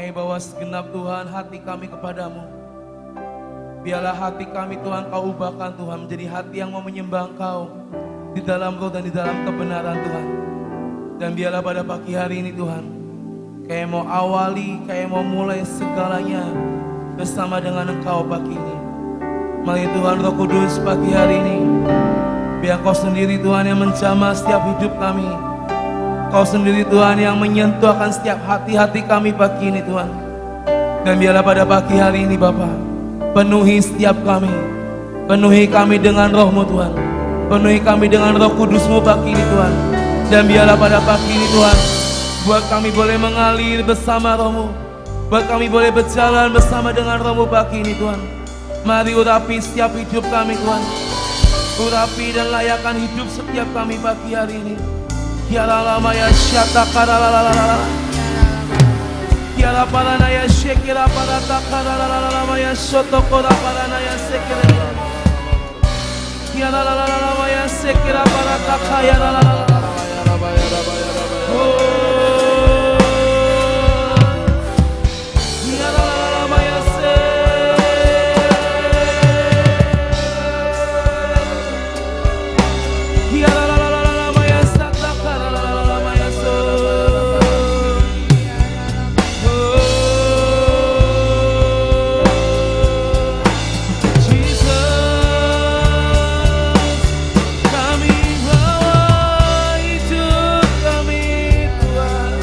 Kami bawa segenap Tuhan hati kami kepadamu. Biarlah hati kami Tuhan Kau ubahkan Tuhan menjadi hati yang mau menyembah Engkau di dalam roh dan di dalam kebenaran Tuhan. Dan biarlah pada pagi hari ini Tuhan, Kami mau awali, Kami mau mulai segalanya bersama dengan Engkau pagi ini. Mari Tuhan Roh Kudus pagi hari ini, biar Kau sendiri Tuhan yang menjamah setiap hidup kami. Kau sendiri Tuhan yang menyentuh akan setiap hati-hati kami pagi ini Tuhan. Dan biarlah pada pagi hari ini Bapa, penuhi setiap kami. Penuhi kami dengan roh-Mu Tuhan. Penuhi kami dengan Roh Kudus-Mu pagi ini Tuhan. Dan biarlah pada pagi ini Tuhan, buat kami boleh mengalir bersama roh-Mu. Buat kami boleh berjalan bersama dengan roh-Mu pagi ini Tuhan. Mari urapi setiap hidup kami Tuhan. Urapi dan layakan hidup setiap kami pagi hari ini. Kiara lama ya syata kara la la la la. Kiara parana ya shekira para takara la la la la ya soto kora parana ya sekira. Kiara la la la la ya sekira para takaya la la la la. Kami bawa hidup kami Tuhan.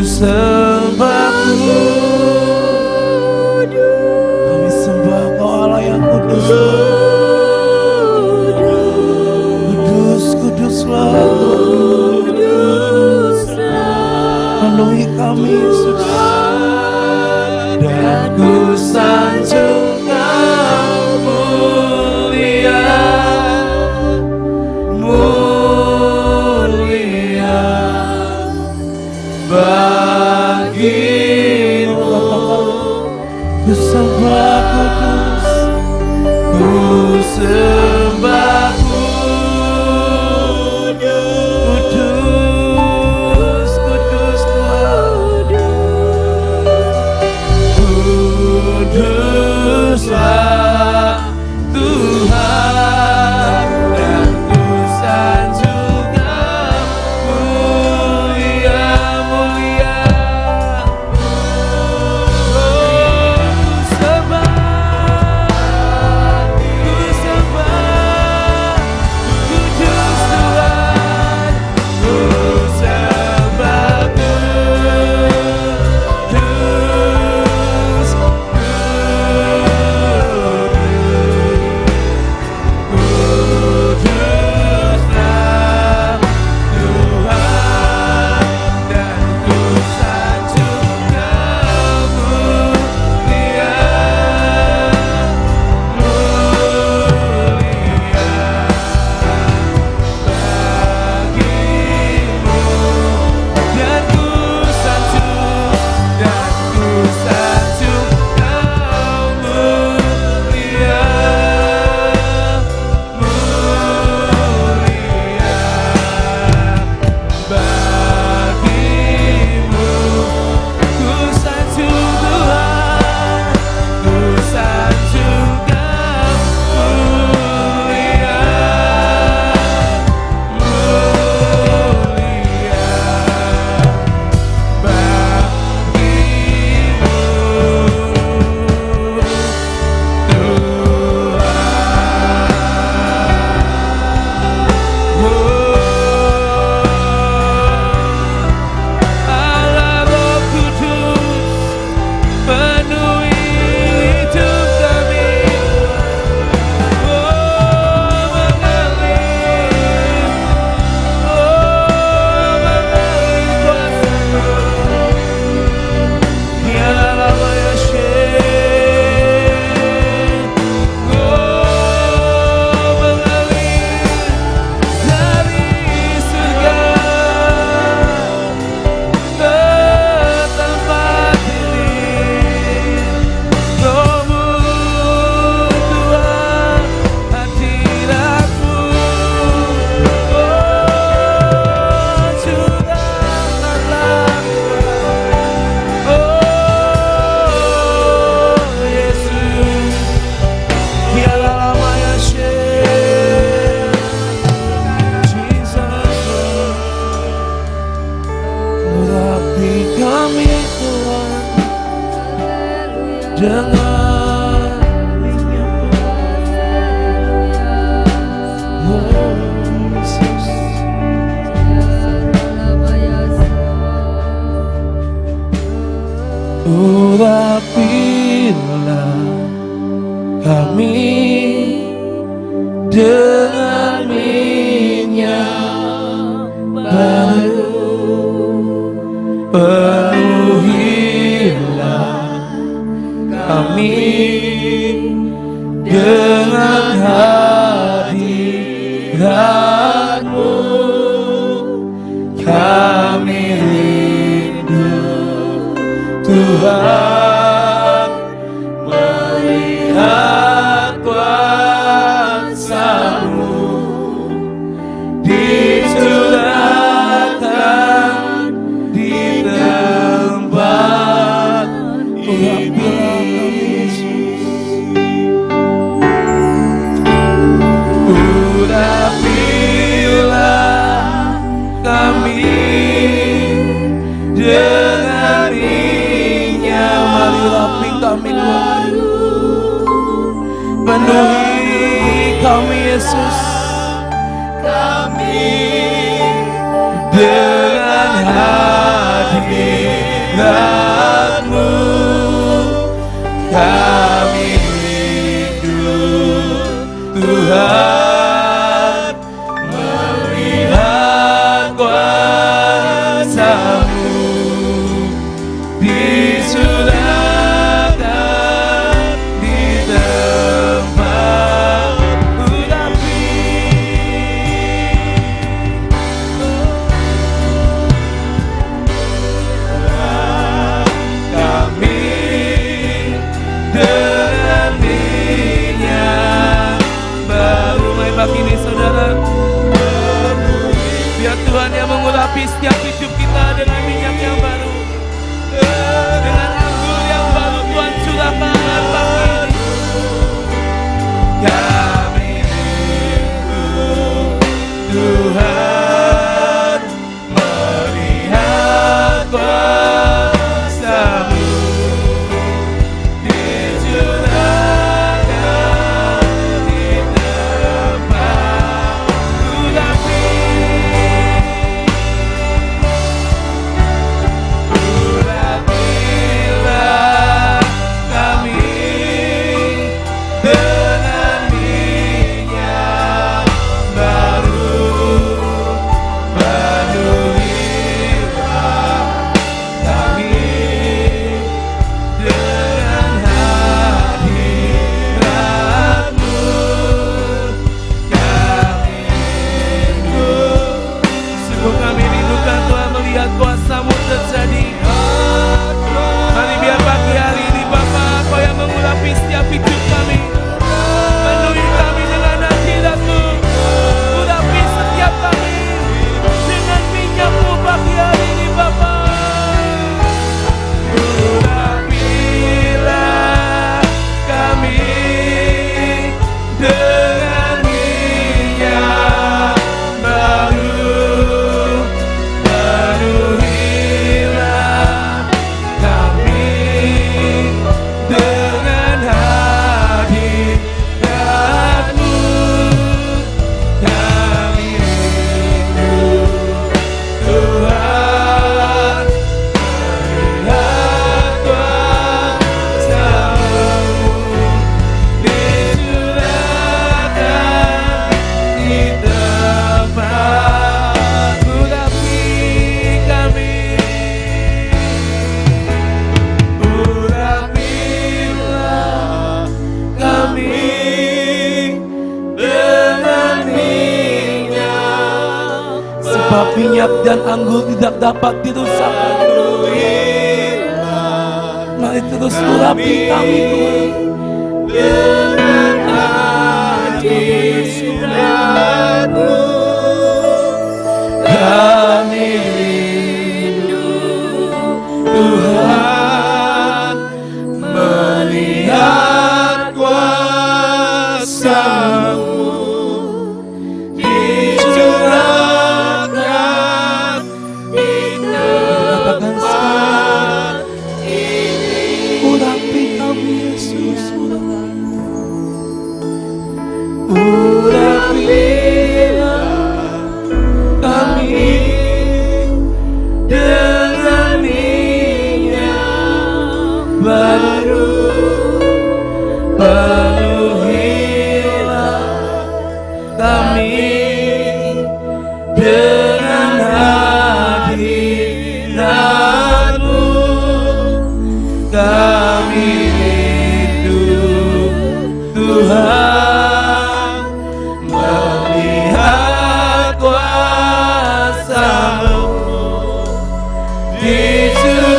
sembah, kami sembah Kau Allah yang kudus. Kudus, kuduslah penuhi kami Yesus. Dan ku sanjung Kau mulia, mulia bagimu. Ku sembah kudus, ku sembah kudus, kudus Tuhan. Kuduslah Tuhan, dan ku sanjung Kau mulia, mulia. Ku sembah, kudus Tuhan. Ku sembah kudus, urapilah kami dengan minyak baru, penuhilah kami dengan hadirat-Mu, kami rindu Tuhan melihat kuasa-Mu dicurahkan di tempat ini. Urapilah kami dengan minyak, mari urapi kami Tuhan, penuhi kami Yesus, kami dengan hadirat melihat-Mu, kami rindu Tuhan, melihat kuasa-Mu dicurahkan di tempat urapi. Kami dengan minyak baru. Mulai pagi ini saudara, biar Tuhan yang mengurapi setiap hidup kita dengan minyak yang baru, dengan anggur yang baru Tuhan curahkan pagi ini. Kami rindu Tuhan, melihat kuasa-Mu dicurahkan di tempat urapi. Urapilah kami dengan minyak baru, penuhilah kami dengan hadirat-Mu. Kami rindu, sungguh kami rindukan Tuhan melihat kuasa-Mu terjadi. Mari biar pagi hari ini Bapa, Kau yang mengurapi setiap hidup kami, penuhi kami dengan hadirat-Mu, urapi setiap kami dengan minyak-Mu pagi hari ini Bapa. Urapilah kami dengan minyak baru, penuhilah kami dengan hadirat-Mu. Kami rindu Tuhan, melihat kuasa-Mu dicurahkan di tempat urapi kami. Urapilah kami dengan minyak, sebab minyak dan anggur tidak dapat dirusak. Mari terus urapi kami Tuhan dengan hadirat-Mu. Kami rindu Tuhan, melihat kuasa-Mu dicurahkan di tempat ini. Urapi kami Yesus, urapilah kami dengan minyak baru, penuhilah kami dengan hadirat-Mu. Kami rindu Tuhan, melihat kuasa-Mu dicurahkan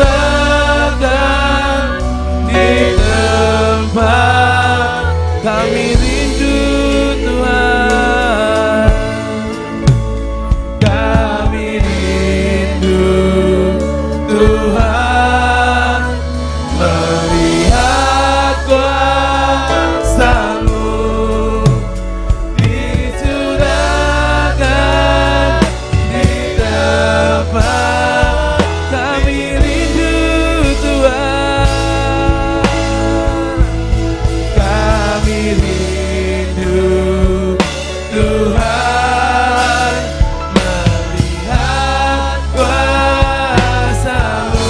di tempat. Kami rindu Tuhan, kami rindu Tuhan, melihat kuasa-Mu dicurahkan di tempat. Kami rindu Tuhan, kami rindu Tuhan, melihat kuasa-Mu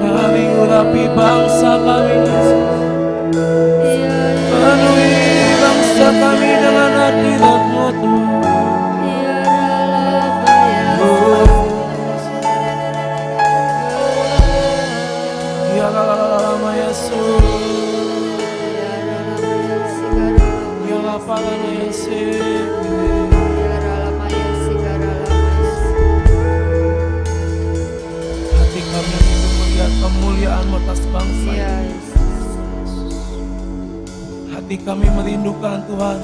Kami urapi bangsa kami, penuhi bangsa kami dengan hadirat-Mu hati kami rindu melihat kemuliaan-Mu atas bangsa ini. Hati kami merindukan Tuhan,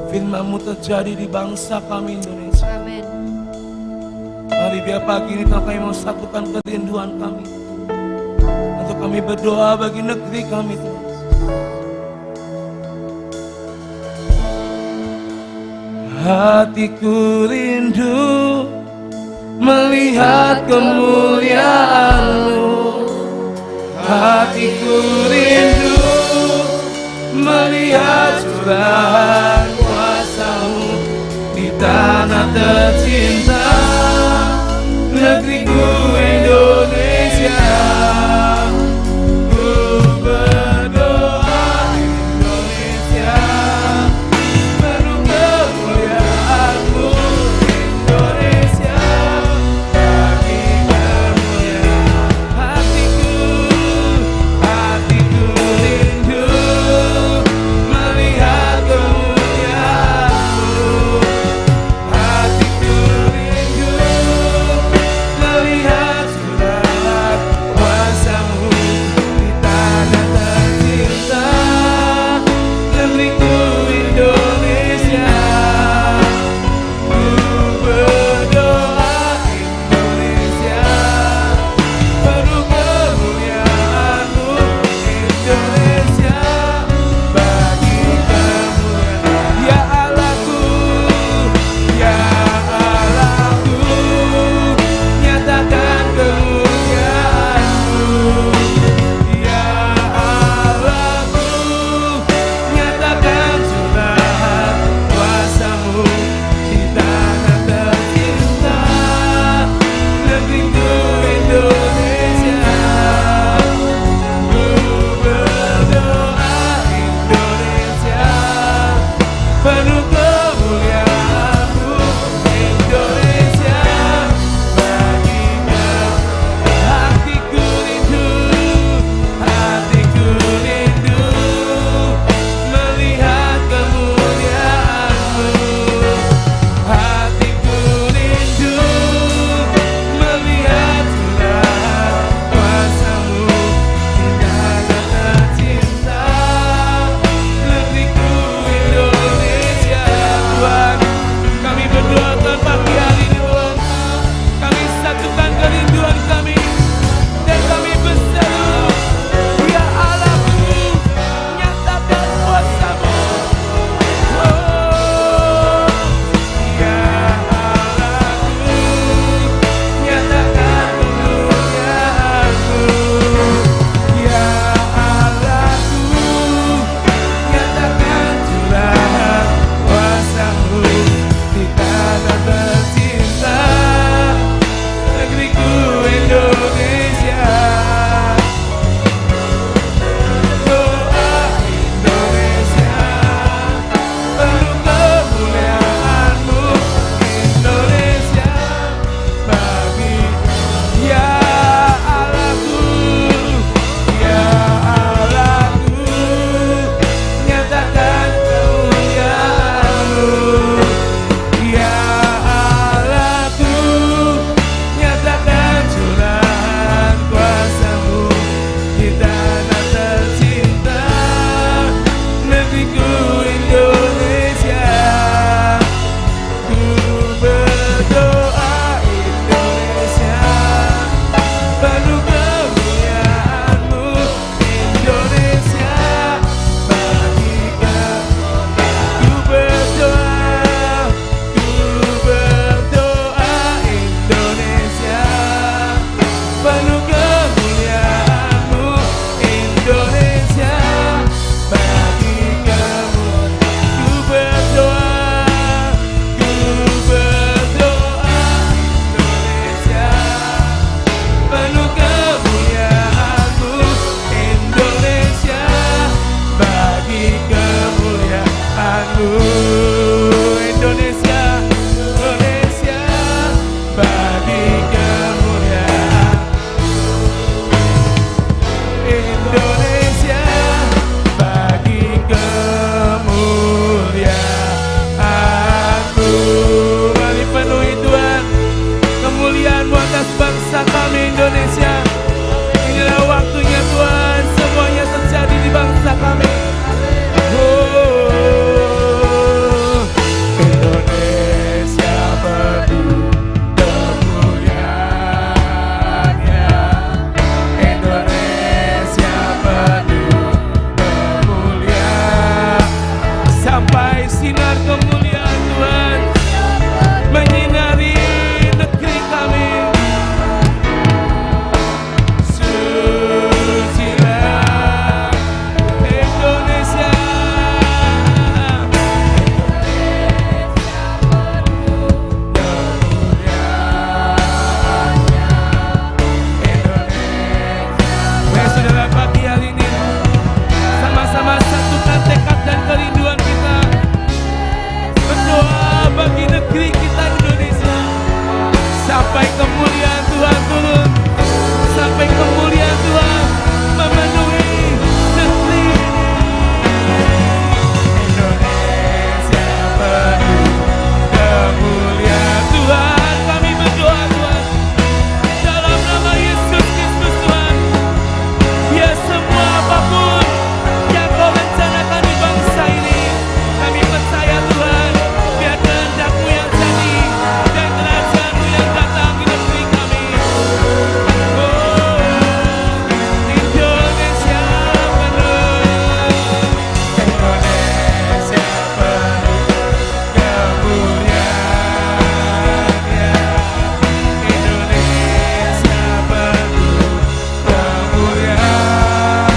firman-Mu terjadi di bangsa kami Indonesia. Amin. Mari biar pagi ini Tuhan kami mau satukan kerinduan kami untuk kami berdoa bagi negeri kami Tuhan. Hatiku rindu melihat kemuliaan-Mu. Hatiku rindu melihat curahan kuasa-Mu di tanah tercinta, negeriku Indonesia. Ku berdoa Indonesia, penuh kemuliaan-Mu Indonesia, bagi kemuliaan. Hatiku rindu melihat kemuliaan-Mu. Hatiku rindu melihat curahan kuasa-Mu di tanah tercinta, negeriku Indonesia. Ku berdoa Indonesia, penuh kemuliaan-Mu Indonesia, bagi kemuliaan. Ya Allahku, ya Allahku, nyatakan kemuliaan-Mu. Ya Allahku, nyatakan curahan kuasa-Mu di tanah tercinta, negeriku Indonesia. Ku berdoa Indonesia, penuh kemuliaan-Mu Indonesia, bagi hatiku rindu melihat kemuliaan-Mu. Hatiku rindu melihat curahan kuasa-Mu di tanah tercinta, negeriku Indonesia. sampai sinar kemuliaan Tuhan menyinari negeri kami. Sucilah Indonesia, saudara, pagi hari ini sama-sama satukan tekad dan kerinduan kita, berdoa bagi negeri kita Indonesia, sampai kemuliaan Tuhan turun, sampai kemuliaan Tuhan memenuhi negeri ini. Indonesia penuh kemuliaan Tuhan, kami berdoa Tuhan, dalam nama Yesus Kristus Tuhan. Ya, semua apapun yang Kau rencanakan di bangsa ini, kami percaya Tuhan, biar kehendak-Mu yang jadi dan kerajaan-Mu yang datang di negeri kami. Oh, Indonesia penuh, Indonesia penuh kemuliaan-Nya, Indonesia penuh kemuliaan.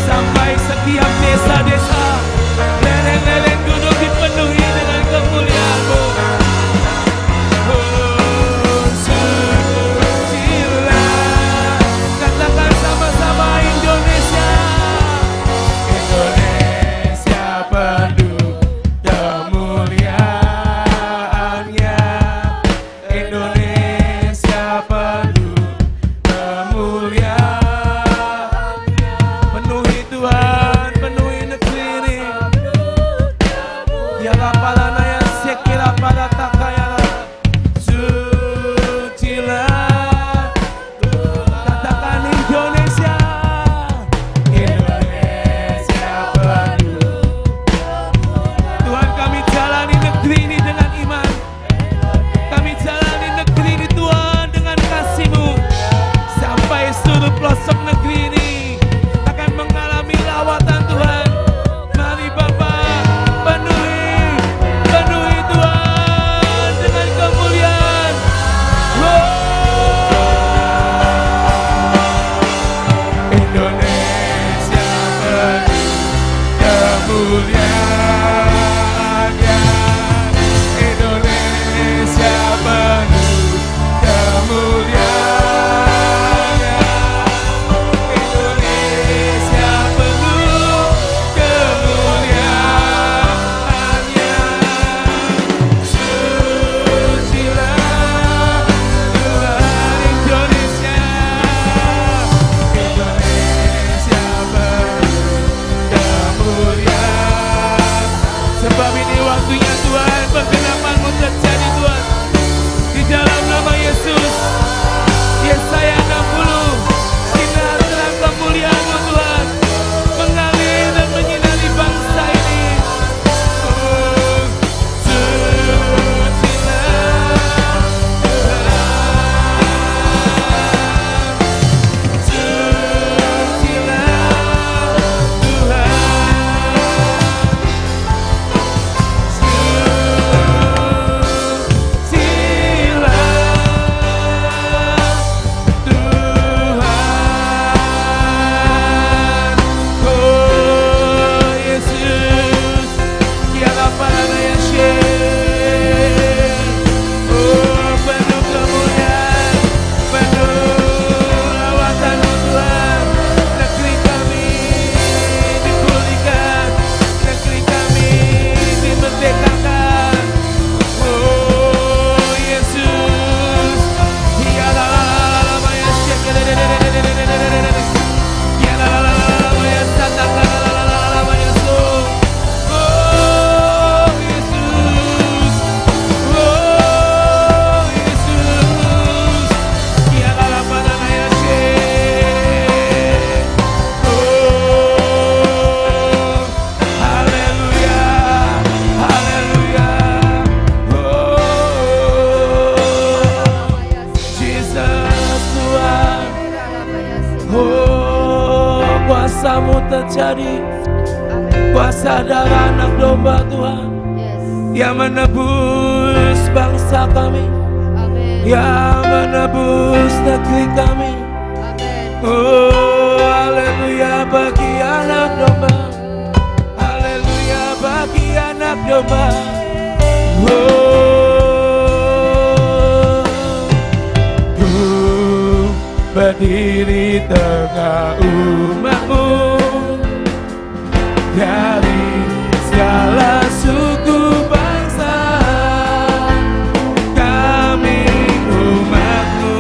Sampai setiap desa-desa, lereng-lereng gunung dipenuhi dengan kemuliaan-Mu. Oh, sucilah, katakan sama-sama, Indonesia, Indonesia penuh kemuliaan-Nya, Indonesia penuh kemuliaan. Penuhi Tuhan, penuhi negeri ini. Ya lapalana ya sekira pada takayala. Sucilah, katakan Indonesia, Indonesia penuh. Tuhan, kami jalani negeri ini dengan iman. Kami jalani negeri ini Tuhan dengan kasih-Mu, sampai seluruh pelosok negeri ini akan mengalami lawatan Tuhan. Mari Bapa, penuhi Tuhan dengan kemuliaan. Indonesia penuh kemuliaan-Nya, Indonesia penuh kemuliaan-Nya, Indonesia penuh kemuliaan-Nya. Sucilah Tuhan, Indonesia, Indonesia penuh kemuliaan. Sebab ini waktunya Tuhan, penggenapan-Mu terjadi Tuhan, di dalam nama Yesus. Yesaya 60, sinar terang kemuliaan-Mu Tuhan mengalir dan menyinari bangsa ini. Oh, sucilah Tuhan, sucilah kuasa-Mu terjadi. Kuasa darah anak domba Tuhan yang menebus bangsa kami, yang menebus negeri kami. Oh, haleluya bagi anak domba, haleluya bagi anak domba. Oh, ku berdiri tengah umatmu dari segala suku bangsa. Kami umatmu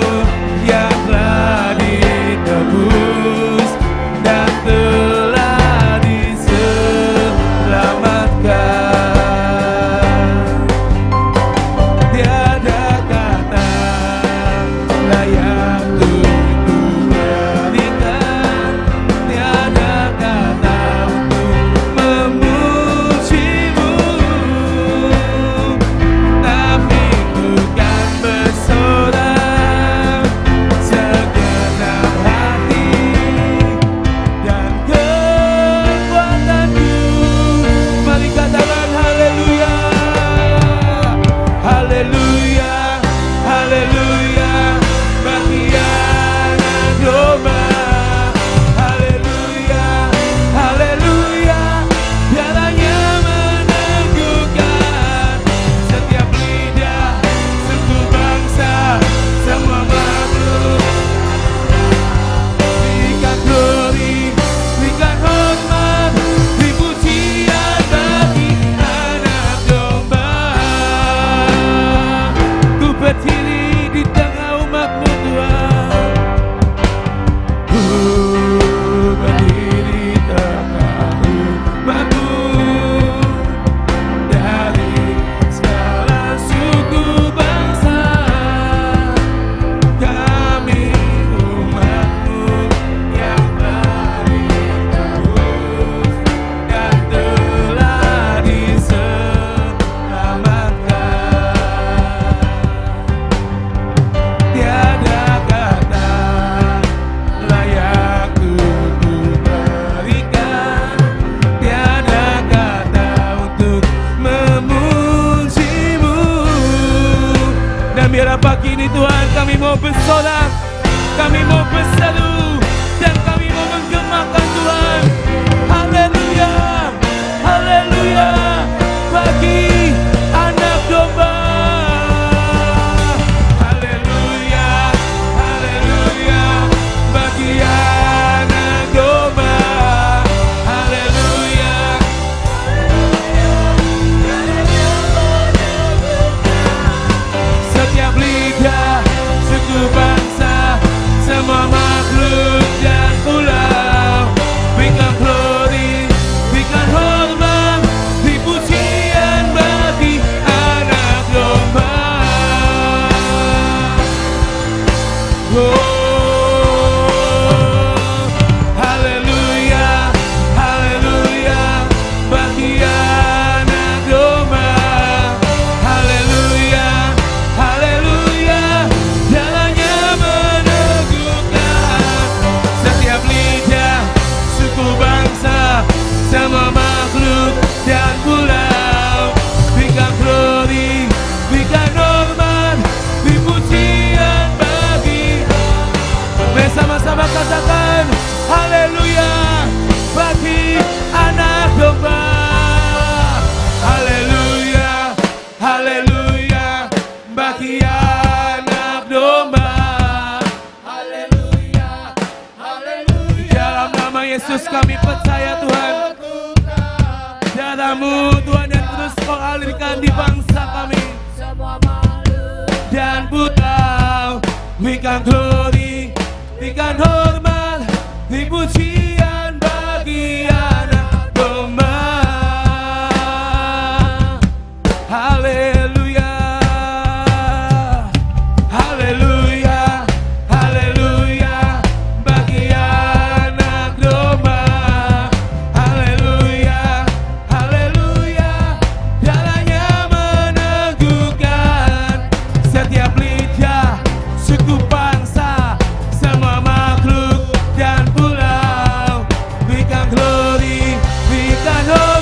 yang telah ditebus dan telah diselamatkan. Tiada kata layak untuk berikan, tiada kata untuk memujimu, tapi ku kan bersorak segenap hati dan kekuatanku. Mari katakan haleluya, haleluya, haleluya bagi anak domba. Haleluya, haleluya, dianya meneguhkan setiap lidah, suku bangsa, semua makhluk. Berikan glory, berikan hormat, beri pujian bagi anak domba. Ku berdiri di tengah umatmu Tuhan, ku berdiri di tengah umatmu dari segala suku bangsa. Kami umatmu yang telah ditebus dan telah diselamatkan. Tiada kata layak untuk berikan, tiada kata untuk memujimu. Dan biarlah pagi ini Tuhan kami mau bersorak, kami mau berseru, dan kami mau menggemakan Tuhan. Haleluya, haleluya bagi anak domba. Haleluya, haleluya bagi anak domba. Haleluya, setiap lidah, suku bangsa, semua makhluk dan pulau. Berikan glory, berikan hormat, beri pujian bagi anak domba. Oh, haleluya, haleluya bagi anak domba. Haleluya, haleluya, jalannya meneguhkan setiap lidah, suku bangsa, semua makhluk dan pulau. Berikan glory, berikan hormat, beri pujian bagi. Bersama-sama katakan haleluya bagi anak domba. Haleluya, haleluya bagi anak domba. Haleluya, haleluya. Dalam nama Yesus kami percaya Tuhan, darah-Mu Tuhan yang terus Kau alirkan di bangsa kami dan pulau. Berikan glory, berikan hormat, beri pujian bagi anak domba. Haleluya, haleluya, haleluya bagi anak domba. Haleluya, haleluya, jalannya meneguhkan setiap lidah, suku bangsa, semua makhluk dan pulau. Berikan glory, berikan hormat.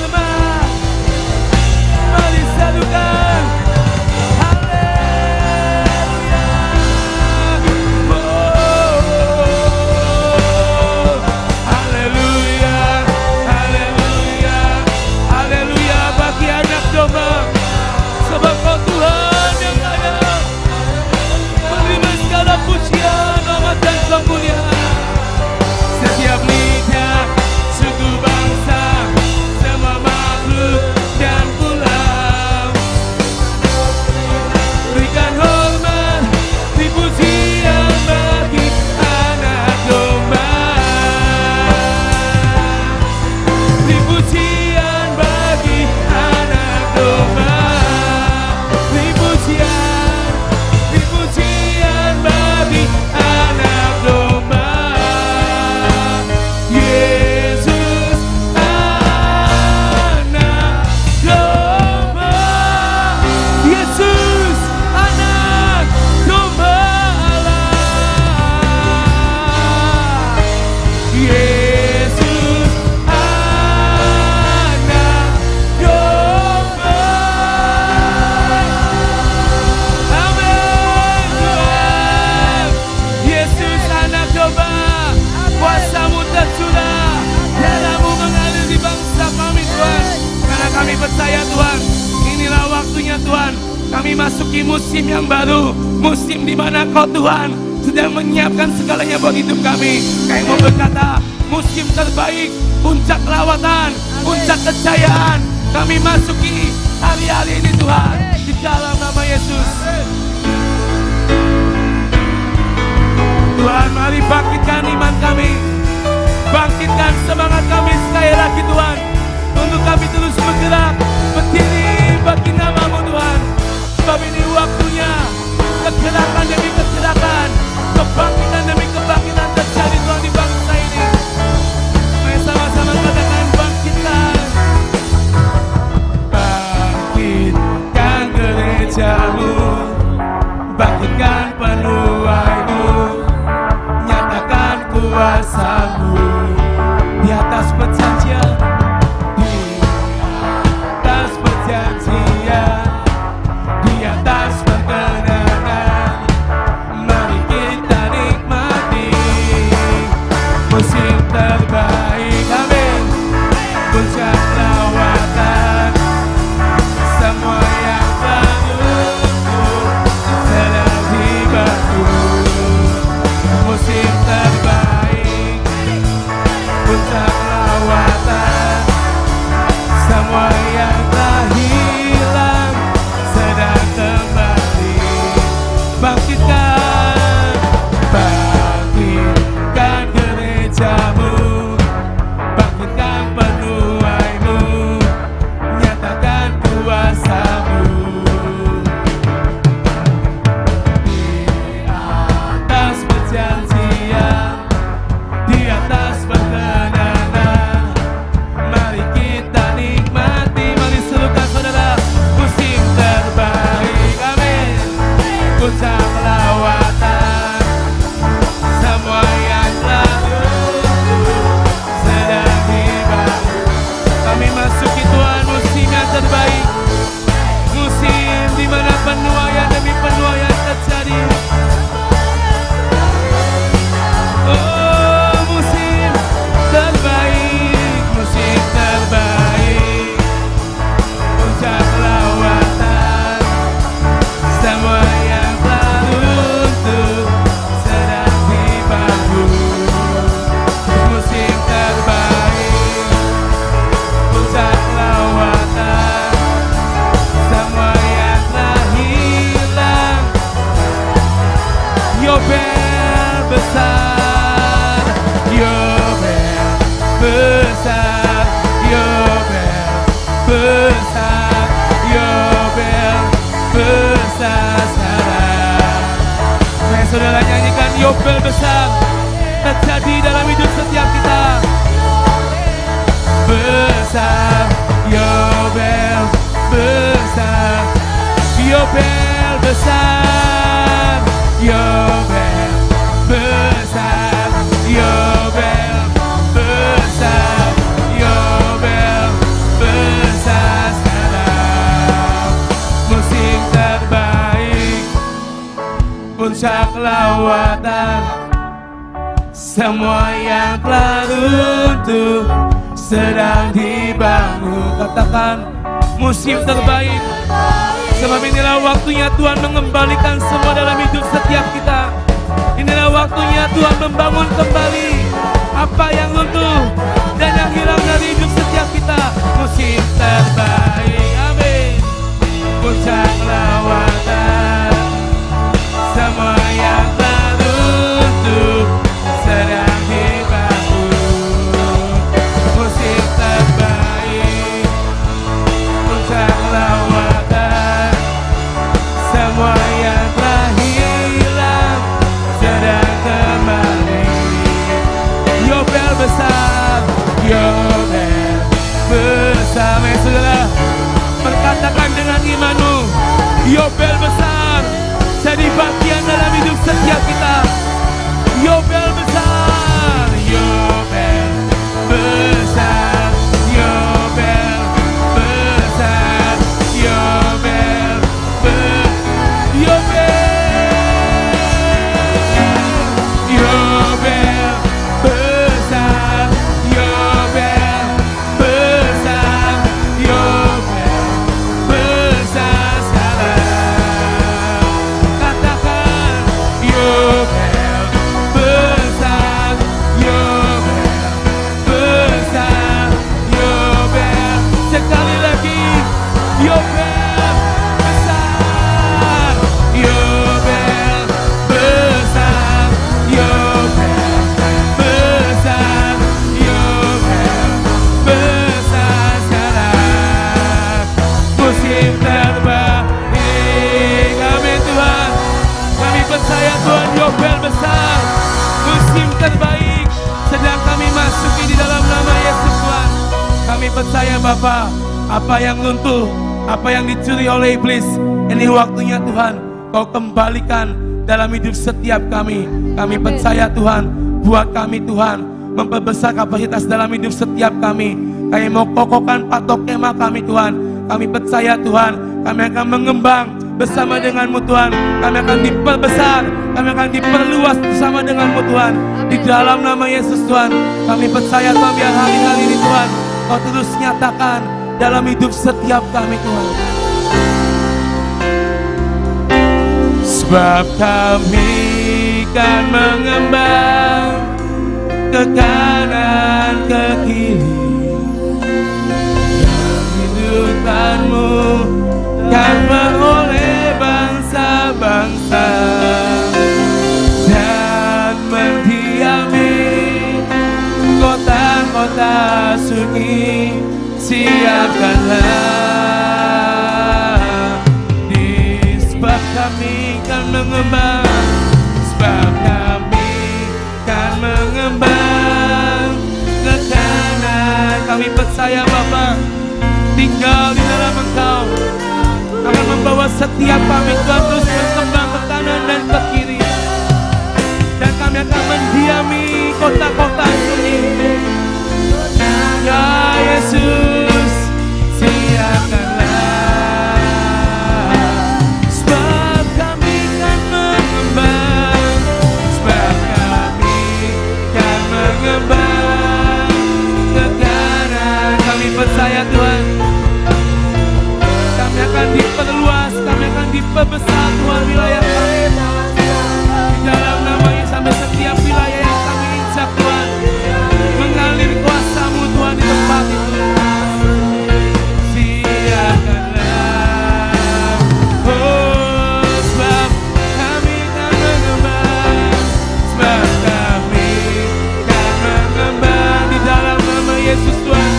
Kami masuki musim yang baru, musim di mana Kau Tuhan sedang menyiapkan segalanya buat hidup kami. Kami mau berkata, musim terbaik, puncak lawatan, puncak kejayaan. Kami masuki hari-hari ini Tuhan, di dalam nama Yesus. Tuhan, mari bangkitkan iman kami, bangkitkan semangat kami sekali lagi Tuhan, untuk kami terus bergerak, berdiri bagi nama-Mu Tuhan. Sebab ini waktunya kegerakan demi kegerakan, kebangkitan demi kebangkitan terjadi Tuhan di bangsa ini. Mari sama-sama katakan bangkitkan. Bangkitkan gereja-Mu, bangkitkan penuaimu, nyatakan kuasa-Mu di atas perjanjian, di atas perjanjian, di atas perkenanan. Mari kita nikmati musim terbaik, amin. Puncak lawatan, semua yang teruntuk sedang dibangun. Musim terbaik, puncak lawatan, semua yang telah hilang sedang kembali. Bangkitkan, bangkitkan gereja-Mu, bangkitkan penuaimu, nyatakan kuasa-Mu di atas perjanjian, di atas perkenanan. Mari kita nikmati, mari serukan saudara, musim terbaik, amin. Puncak lawatan, semua yang telah runtuh sedang dibangun. Kami masuki Tuhan musim yang terbaik, musim di mana penuaian demi penuaian terjadi. Oh, musim terbaik, musim terbaik, puncak lawatan, semua yang telah runtuh sedang dibangun. Musim terbaik, puncak lawatan, semua yang telah hilang. Yobel besar, Yobel besar, Yobel besar, Yobel besar sekarang. Mari saudara nyanyikan Yobel besar terjadi dalam hidup setiap kita. Besar, Yobel besar, Yobel besar, Yobel besar, Yobel besar, Yobel besar sekarang. Musim terbaik, puncak lawatan, semua yang telah runtuh sedang dibangun. Katakan musim terbaik. Sebab inilah waktunya Tuhan mengembalikan semua dalam hidup setiap kita. Inilah waktunya Tuhan membangun kembali apa yang runtuh dan yang hilang dari hidup setiap kita. Musim terbaik, amin. Puncak lawatan, semua yang telah runtuh sedang dibangun. Musim terbaik, puncak lawatan, semua yang telah hilang sedang kembali. Yobel besar, Yobel besar. Mari saudara berkatakan dengan imanmu, Yobel besar jadi bagian dalam hidup setiap kita. Yobel besar, Yobel besar, Yobel besar, Yobel Yobel besar, Yobel besar, Yobel besar sekarang. percaya Bapa, apa yang runtuh, apa yang dicuri oleh iblis, ini waktunya Tuhan Kau kembalikan dalam hidup setiap kami. Kami percaya Tuhan, buat kami Tuhan, memperbesar kapasitas dalam hidup setiap kami. Kami mau kokohkan patok kemah kami Tuhan. Kami percaya Tuhan, kami akan mengembang bersama dengan-Mu Tuhan. Kami akan diperbesar, kami akan diperluas bersama dengan-Mu Tuhan. Di dalam nama Yesus Tuhan, kami percaya Tuhan, biar hari-hari ini Tuhan Kau terus nyatakan dalam hidup setiap kami Tuhan. Sebab kami kan mengembang ke kanan ke kiri, kehidupan-Mu kan beroleh bangsa-bangsa dan mendiami kota-kota sunyi. Siapkanlah di sebab kami kan mengembang, sebab kami kan mengembang ke kanan. Kami percaya Bapa, tinggal di dalam Engkau akan membawa setiap kami Tuhan terus berkembang ke kanan dan ke kiri, dan kami akan mendiami kota-kota sunyi. Ya Yesus, siapkanlah, sebab kami kan mengembang, sebab kami kan mengembang ke kanan. Kami percaya Tuhan, kami akan diperluas, kami akan diperbesar Tuhan wilayah kami. Di dalam nama-Nya sampai setiap wilayah yang kami injak Tuhan, mengalir kuasa-Mu Tuhan di tempat itu. Siapkanlah, oh sebab kami kan mengembang, sebab kami kan mengembang di dalam nama Yesus Tuhan.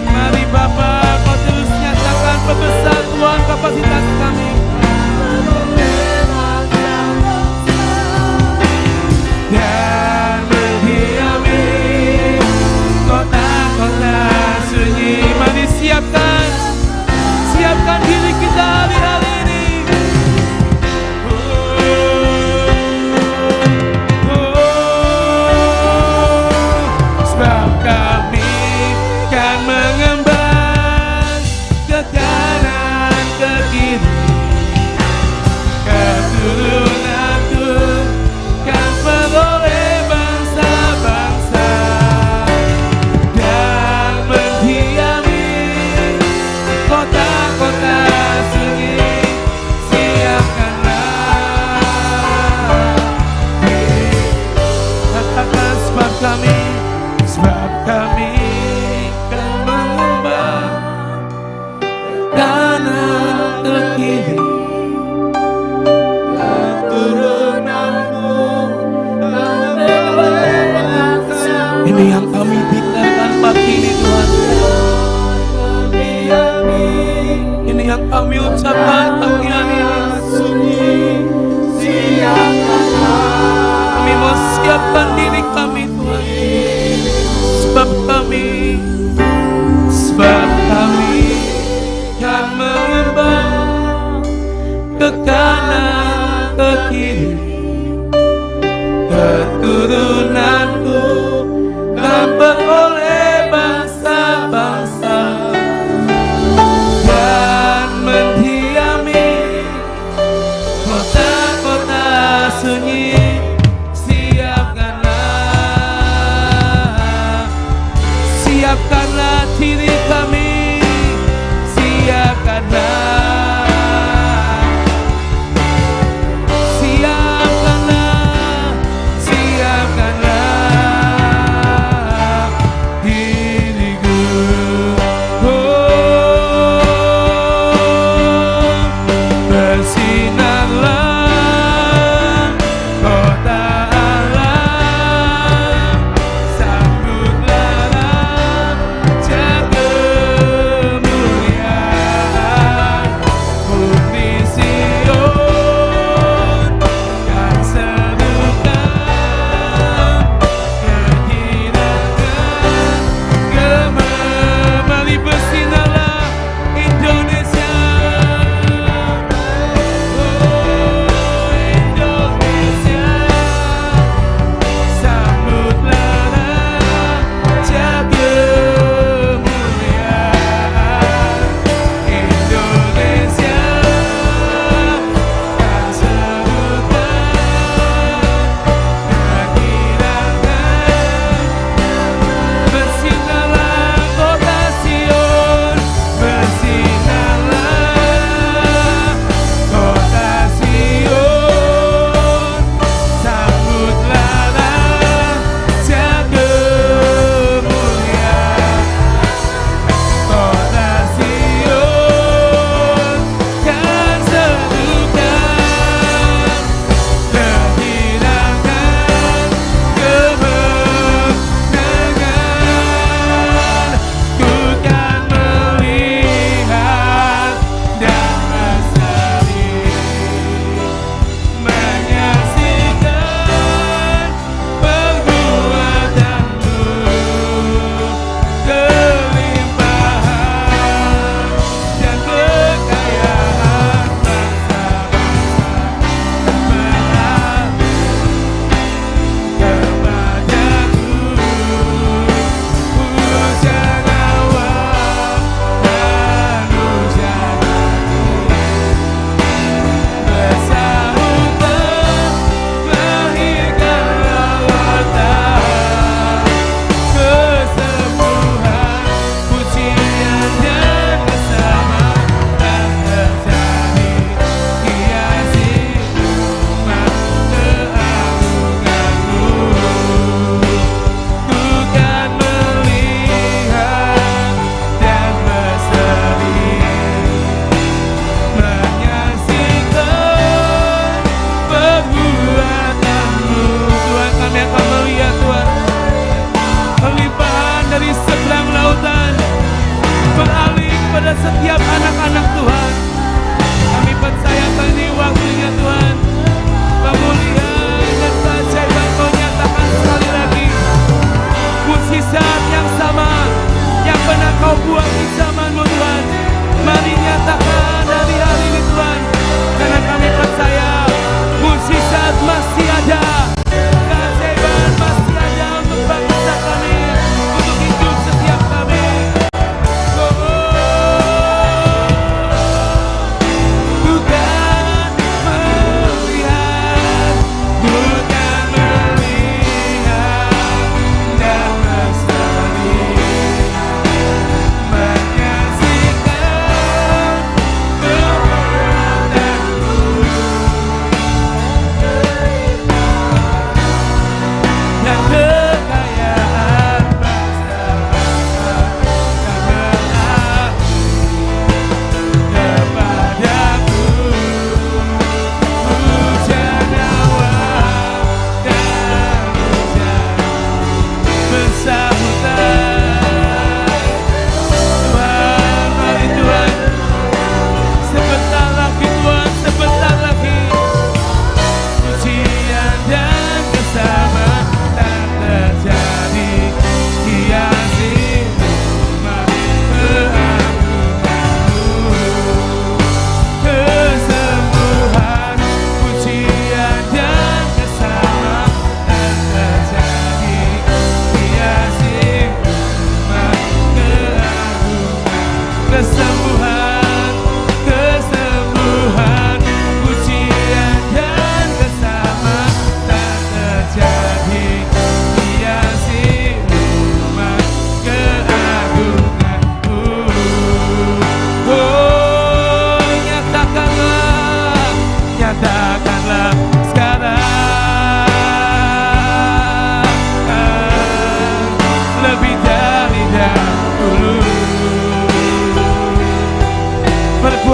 Mari Bapa, Kau terus nyatakan perbesar Tuhan kapasitas kami. Dan mendiami kota-kota sunyi. Mari siapkan diri kita hari-hari ini. Sebab kami kan mengembang ke kanan ke kiri, keturunanku kan beroleh bangsa-bangsa dan mendiami kota-kota sunyi. Siapkanlah, katakan sebab kami kan mengembang kanan ke kiri, keturunanmu kan beroleh bangsa. Ini yang kami declarekan pagi ini Tuhan. Ini yang kami ucapkan pagi ini. Kami mau siapkan diri kami Tuhan, sebab kami kan mengembang ke kanan ke kiri, keturunanku kan beroleh bangsa-bangsa dan mendiami kota-kota sunyi. Siapkanlah,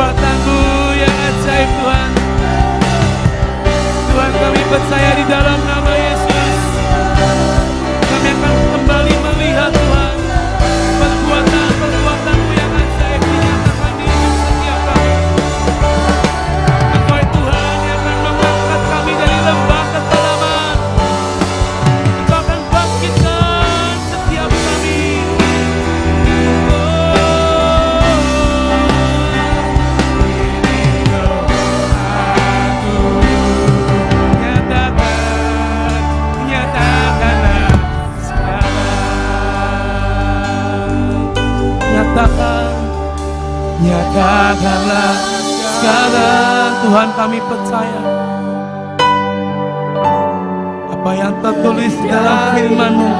perbuatan-Mu yang ajaib Tuhan. Tuhan, kami percaya di dalam nama Yesus kami akan kembali melihat Tuhan perbuatan-perbuatan-Mu yang ajaib dinyatakan di hidup setiap kami. Engkau Tuhan yang akan mengangkat kami dari lembah kekelaman. Engkau akan bangkitkan setiap kami. Nyatakanlah sekarang Tuhan, kami percaya apa yang tertulis dalam firman-Mu,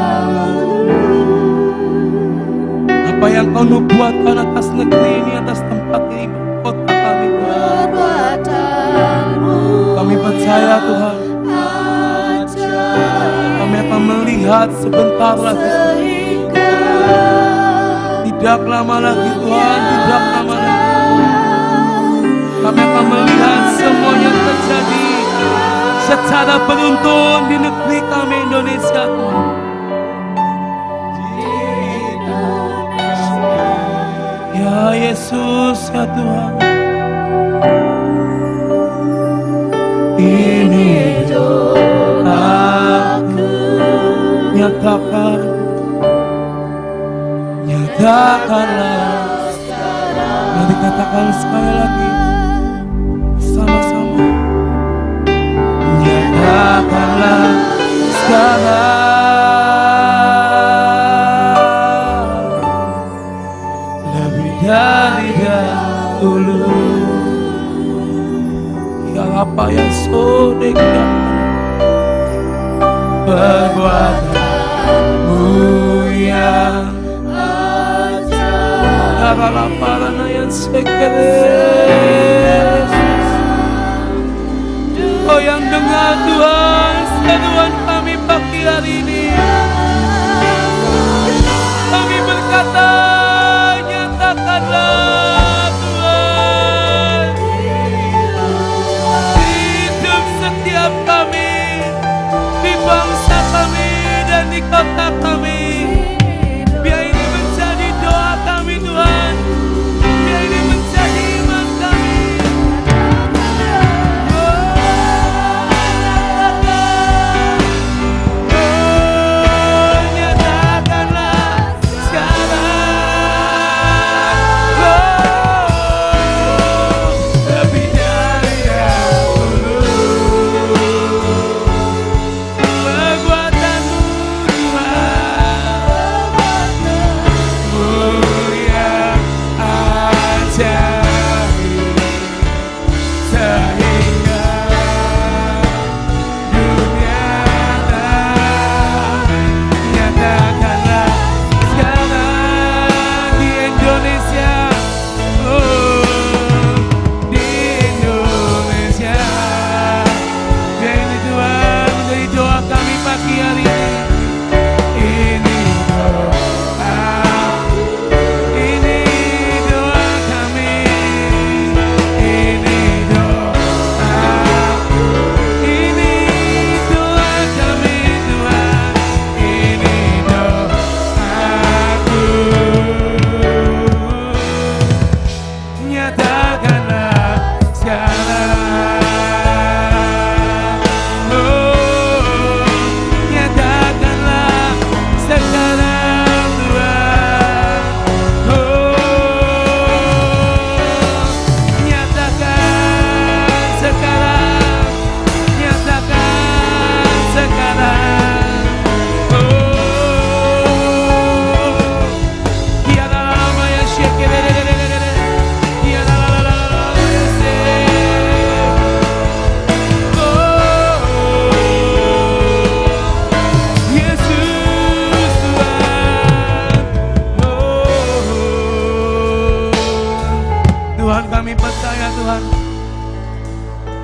apa yang Kau nubuatkan atas negeri ini, atas tempat ini, kota kami Tuhan. Kami percaya Tuhan, kami akan melihat sebentar lagi. Tidak lama lagi Tuhan, tidak lama lagi kami akan melihat semuanya terjadi secara beruntun di negeri kami Indonesia Tuhan. Ya Yesus, ya Tuhan, ini doaku, nyatakanlah mari katakan sekali lagi sama-sama. Nyatakanlah sekarang lebih dari dahulu. Ya apa yang sudah perbuatanmu yang karena parana yang sekeres. Oh yang dengar Tuhan seruan kami pagi hari ini, kami berkata nyatakanlah Tuhan hidup setiap kami, di bangsa kami dan di kota kami.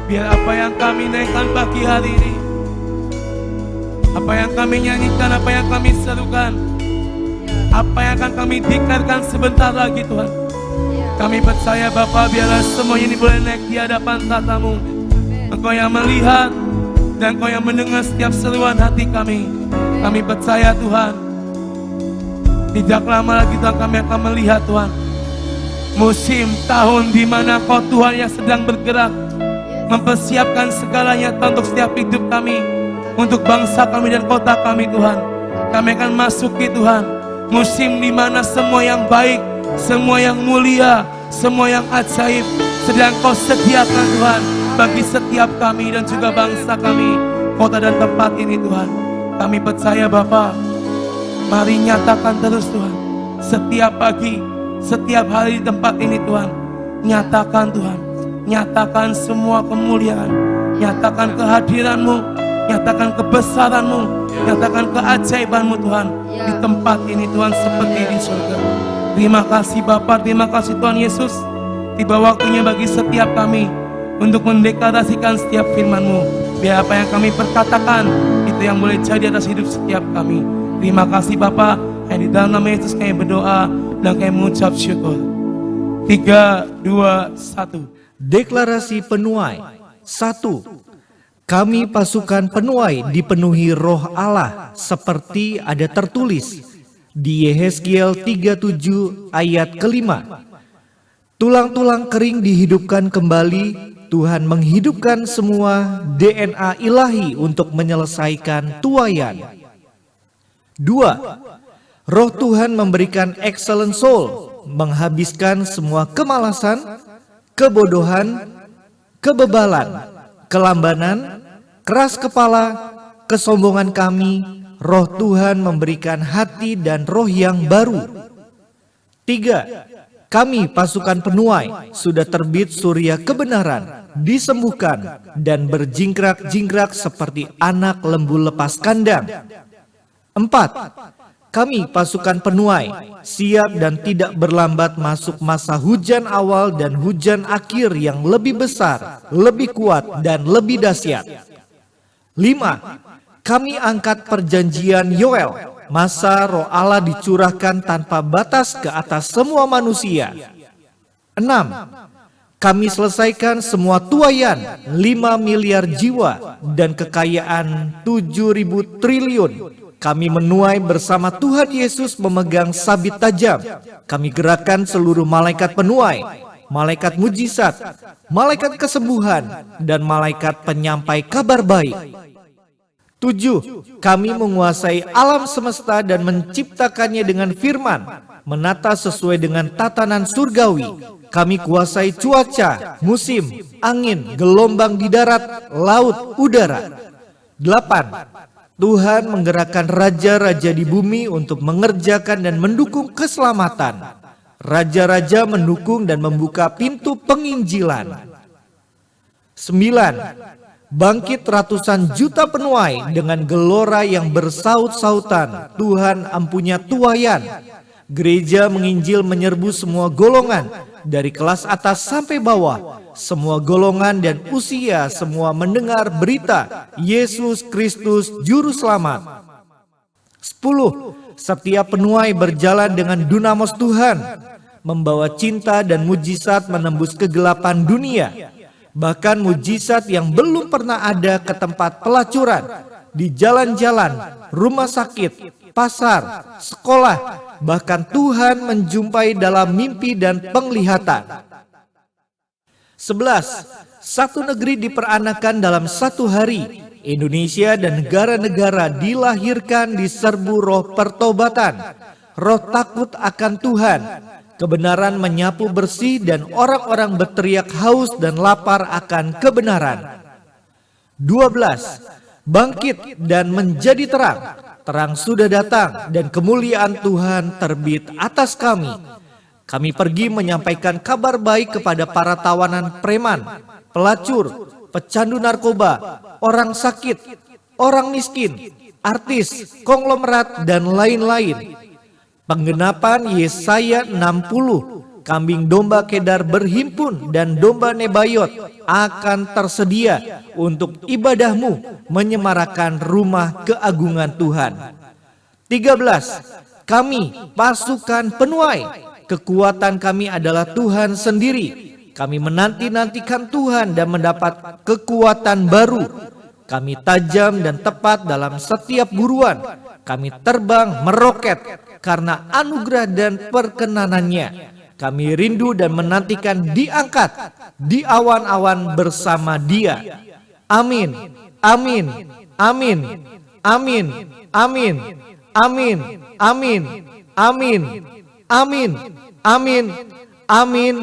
Biar apa yang kami naikkan pagi hari ini, apa yang kami nyanyikan, apa yang kami serukan, apa yang akan kami deklarkan sebentar lagi Tuhan, Kami percaya Bapa, biarlah semuanya ini boleh naik di hadapan tatamu. Engkau yang melihat dan Engkau yang mendengar setiap seruan hati kami. Kami percaya Tuhan, tidak lama lagi Tuhan kami akan melihat Tuhan musim tahun di mana Kau Tuhan yang sedang bergerak mempersiapkan segalanya Tuhan untuk setiap hidup kami, untuk bangsa kami dan kota kami Tuhan. Kami akan masuki Tuhan musim di mana semua yang baik, semua yang mulia, semua yang ajaib sedang Kau sediakan Tuhan bagi setiap kami dan juga bangsa kami, kota dan tempat ini Tuhan. Kami percaya Bapa, mari nyatakan terus Tuhan, setiap pagi, setiap hari di tempat ini Tuhan. Nyatakan Tuhan, nyatakan semua kemuliaan, nyatakan kehadiran-Mu, nyatakan kebesaran-Mu, nyatakan keajaiban-Mu Tuhan di tempat ini Tuhan seperti di surga. Terima kasih Bapa, terima kasih Tuhan Yesus. Tiba waktunya bagi setiap kami untuk mendeklarasikan setiap firman-Mu. Biar apa yang kami perkatakan itu yang boleh jadi atas hidup setiap kami. Terima kasih Bapa, yang di dalam nama Yesus kami berdoa dan kami mengucap syukur. 3, 2, 1. Deklarasi penuai. 1. Kami pasukan penuai dipenuhi roh Allah seperti ada tertulis di Yehezkiel 37 ayat kelima. Tulang-tulang kering dihidupkan kembali, Tuhan menghidupkan semua DNA ilahi untuk menyelesaikan tuaian. 2. Roh Tuhan memberikan excellent soul, menghabiskan semua kemalasan, kebodohan, kebebalan, kelambanan, keras kepala, kesombongan kami. Roh Tuhan memberikan hati dan roh yang baru. 3. Kami pasukan penuai sudah terbit surya kebenaran, disembuhkan dan berjingkrak-jingkrak seperti anak lembu lepas kandang. 4. Kami pasukan penuai siap dan tidak berlambat masuk masa hujan awal dan hujan akhir yang lebih besar, lebih kuat dan lebih dahsyat. 5. Kami angkat perjanjian Yoel, masa roh Allah dicurahkan tanpa batas ke atas semua manusia. 6. Kami selesaikan semua tuaian 5 miliar jiwa dan kekayaan 7.000 triliun. Kami menuai bersama Tuhan Yesus memegang sabit tajam. Kami gerakkan seluruh malaikat penuai, malaikat mujizat, malaikat kesembuhan, dan malaikat penyampai kabar baik. 7. Kami menguasai alam semesta dan menciptakannya dengan firman, menata sesuai dengan tatanan surgawi. Kami kuasai cuaca, musim, angin, gelombang di darat, laut, udara. 8. Tuhan menggerakkan raja-raja di bumi untuk mengerjakan dan mendukung keselamatan. Raja-raja mendukung dan membuka pintu penginjilan. 9. Bangkit ratusan juta penuai dengan gelora yang bersaut-sautan. Tuhan ampunya tuaian. Gereja menginjil menyerbu semua golongan, dari kelas atas sampai bawah. Semua golongan dan usia, semua mendengar berita Yesus Kristus Juru Selamat. 10. Setiap penuai berjalan dengan dunamos Tuhan, membawa cinta dan mujizat menembus kegelapan dunia. Bahkan mujizat yang belum pernah ada ke tempat pelacuran, di jalan-jalan, rumah sakit, pasar, sekolah. Bahkan Tuhan menjumpai dalam mimpi dan penglihatan. 11. Satu negeri diperanakan dalam satu hari. Indonesia dan negara-negara dilahirkan di serbu roh pertobatan, roh takut akan Tuhan. Kebenaran menyapu bersih dan orang-orang berteriak haus dan lapar akan kebenaran. 12. Bangkit dan menjadi terang. Terang sudah datang dan kemuliaan Tuhan terbit atas kami. Kami pergi menyampaikan kabar baik kepada para tawanan preman, pelacur, pecandu narkoba, orang sakit, orang miskin, artis, konglomerat, dan lain-lain. Penggenapan Yesaya 60, kambing domba Kedar berhimpun dan domba Nebayot akan tersedia untuk ibadahmu, menyemarakan rumah keagungan Tuhan. 13. Kami pasukan penuai Kekuatan kami adalah Tuhan sendiri. Kami menanti-nantikan Tuhan dan mendapat kekuatan baru. Kami tajam dan tepat dalam setiap buruan. Kami terbang meroket karena anugerah dan perkenanannya. Kami rindu dan menantikan diangkat di awan-awan bersama Dia. Amin, amin, amin, amin, amin, amin, amin, amin, amin, amin, amin,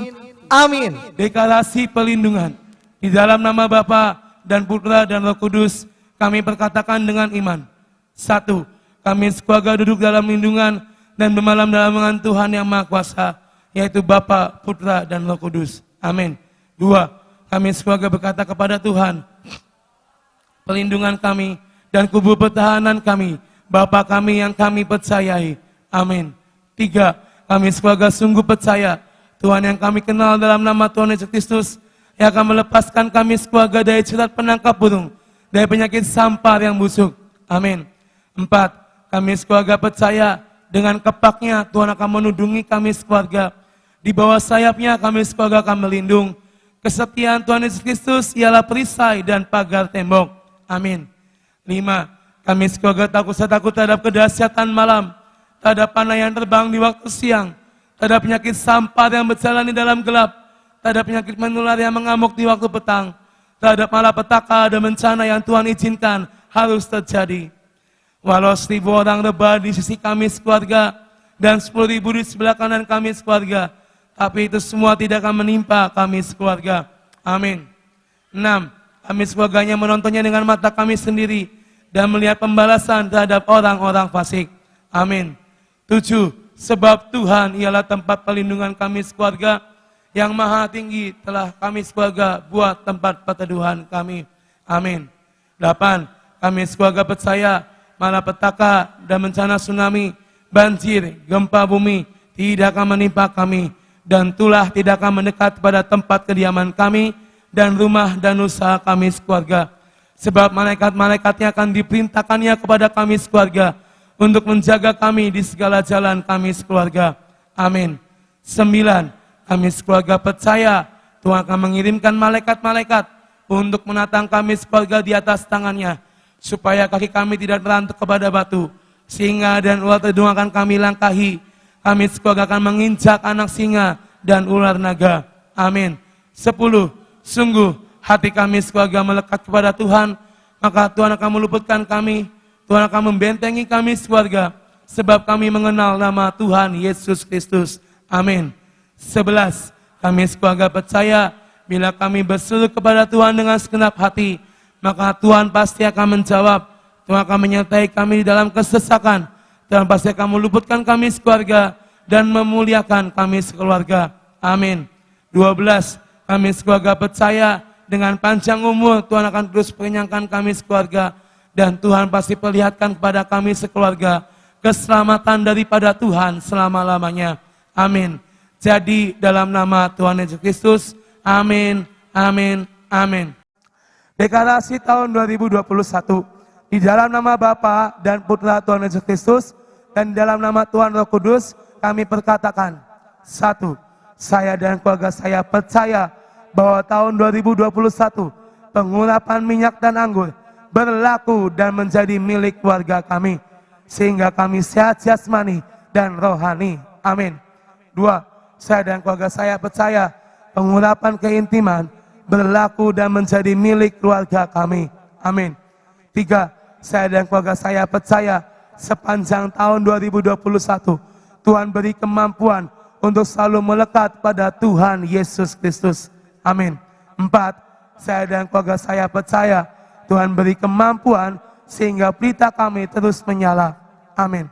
amin. Deklarasi pelindungan. Di dalam nama Bapa dan Putra dan Roh Kudus, kami perkatakan dengan iman. 1. Kami sekeluarga duduk dalam lindungan dan bermalam dalam lengan Tuhan yang Maha Kuasa, yaitu Bapa, Putra, dan Roh Kudus. Amin. 2. Kami sekeluarga berkata kepada Tuhan, pelindungan kami dan kubu pertahanan kami, Bapa kami yang kami percayai. Amin. 3. Kami sekeluarga sungguh percaya Tuhan yang kami kenal dalam nama Tuhan Yesus Kristus yang akan melepaskan kami sekeluarga dari jerat penangkap burung, dari penyakit sampar yang busuk. Amin. 4. Kami sekeluarga percaya dengan kepaknya Tuhan akan menudungi kami sekeluarga. Di bawah sayapnya kami sekeluarga akan melindung. Kesetiaan Tuhan Yesus Kristus ialah perisai dan pagar tembok. Amin. 5. Kami sekeluarga takut terhadap kedahsyatan malam, terhadap panah yang terbang di waktu siang, terhadap penyakit sampar yang berjalan di dalam gelap, terhadap penyakit menular yang mengamuk di waktu petang, terhadap malapetaka dan bencana yang Tuhan izinkan harus terjadi. Walau 1.000 orang rebah di sisi kami sekeluarga dan 10.000 di sebelah kanan kami sekeluarga, tapi itu semua tidak akan menimpa kami sekeluarga. Amin. 6. Kami sekeluarganya menontonnya dengan mata kami sendiri dan melihat pembalasan terhadap orang-orang fasik. Amin. 7. Sebab Tuhan ialah tempat perlindungan kami sekeluarga, yang maha tinggi telah kami sekeluarga buat tempat perteduhan kami. Amin. 8. Kami sekeluarga percaya malapetaka dan bencana tsunami, banjir, gempa bumi tidak akan menimpa kami, dan tulah tidak akan mendekat pada tempat kediaman kami dan rumah dan usaha kami sekeluarga. Sebab malaikat-malaikatnya akan diperintahkannya kepada kami sekeluarga untuk menjaga kami di segala jalan kami sekeluarga. Amin. 9. Kami sekeluarga percaya Tuhan akan mengirimkan malaikat-malaikat untuk menatang kami sekeluarga di atas tangannya, supaya kaki kami tidak terantuk kepada batu, singa dan ular tedung akan kami langkahi. Kami sekeluarga akan menginjak anak singa dan ular naga. Amin. 10. Sungguh hati kami sekeluarga melekat kepada Tuhan, maka Tuhan akan meluputkan kami, Tuhan akan membentengi kami sekeluarga, sebab kami mengenal nama Tuhan Yesus Kristus. Amin. 11. Kami sekeluarga percaya bila kami berseru kepada Tuhan dengan segenap hati, maka Tuhan pasti akan menjawab. Tuhan akan menyertai kami di dalam kesesakan. Tuhan pasti akan meluputkan kami sekeluarga dan memuliakan kami sekeluarga. Amin. 12. Kami sekeluarga percaya dengan panjang umur Tuhan akan terus mengenyangkan kami sekeluarga, dan Tuhan pasti perlihatkan kepada kami sekeluarga keselamatan daripada Tuhan selama-lamanya. Amin. Jadi dalam nama Tuhan Yesus Kristus. Amin. Amin. Amin. Deklarasi tahun 2021. Di dalam nama Bapa dan Putra Tuhan Yesus Kristus dan di dalam nama Tuhan Roh Kudus, kami perkatakan. 1. Saya dan keluarga saya percaya bahwa tahun 2021 pengurapan minyak dan anggur berlaku dan menjadi milik keluarga kami, sehingga kami sehat jasmani dan rohani. Amin. 2. Saya dan keluarga saya percaya pengurapan keintiman berlaku dan menjadi milik keluarga kami. Amin. 3. Saya dan keluarga saya percaya sepanjang tahun 2021 Tuhan beri kemampuan untuk selalu melekat pada Tuhan Yesus Kristus. Amin. 4. Saya dan keluarga saya percaya Tuhan beri kemampuan sehingga pelita kami terus menyala. Amin.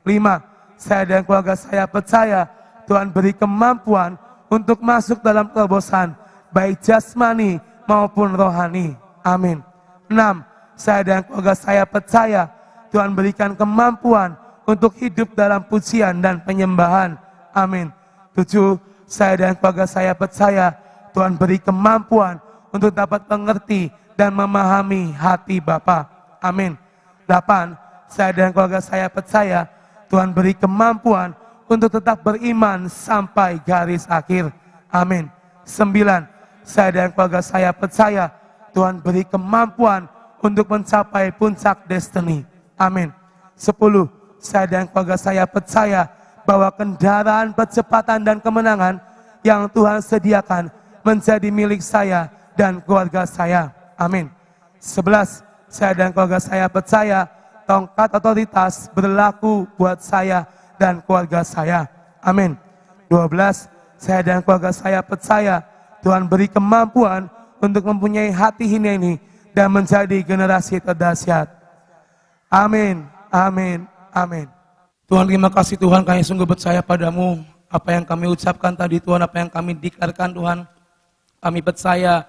5. Saya dan keluarga saya percaya Tuhan beri kemampuan untuk masuk dalam terobosan, baik jasmani maupun rohani. Amin. 6. Saya dan keluarga saya percaya Tuhan berikan kemampuan untuk hidup dalam pujian dan penyembahan. Amin. 7. Saya dan keluarga saya percaya Tuhan beri kemampuan untuk dapat mengerti dan memahami hati Bapa. Amin. 8. Saya dan keluarga saya percaya Tuhan beri kemampuan untuk tetap beriman sampai garis akhir. Amin. 9. Saya dan keluarga saya percaya Tuhan beri kemampuan untuk mencapai puncak destiny. Amin. 10. Saya dan keluarga saya percaya bahwa kendaraan percepatan dan kemenangan yang Tuhan sediakan menjadi milik saya dan keluarga saya. Amin. 11. Saya dan keluarga saya percaya tongkat otoritas berlaku buat saya dan keluarga saya. Amin. 12. Saya dan keluarga saya percaya Tuhan beri kemampuan untuk mempunyai hati ini dan menjadi generasi terdahsyat. Amin. Amin. Amin. Tuhan, terima kasih Tuhan, kami sungguh percaya padamu. Apa yang kami ucapkan tadi Tuhan, apa yang kami deklarkan Tuhan, kami percaya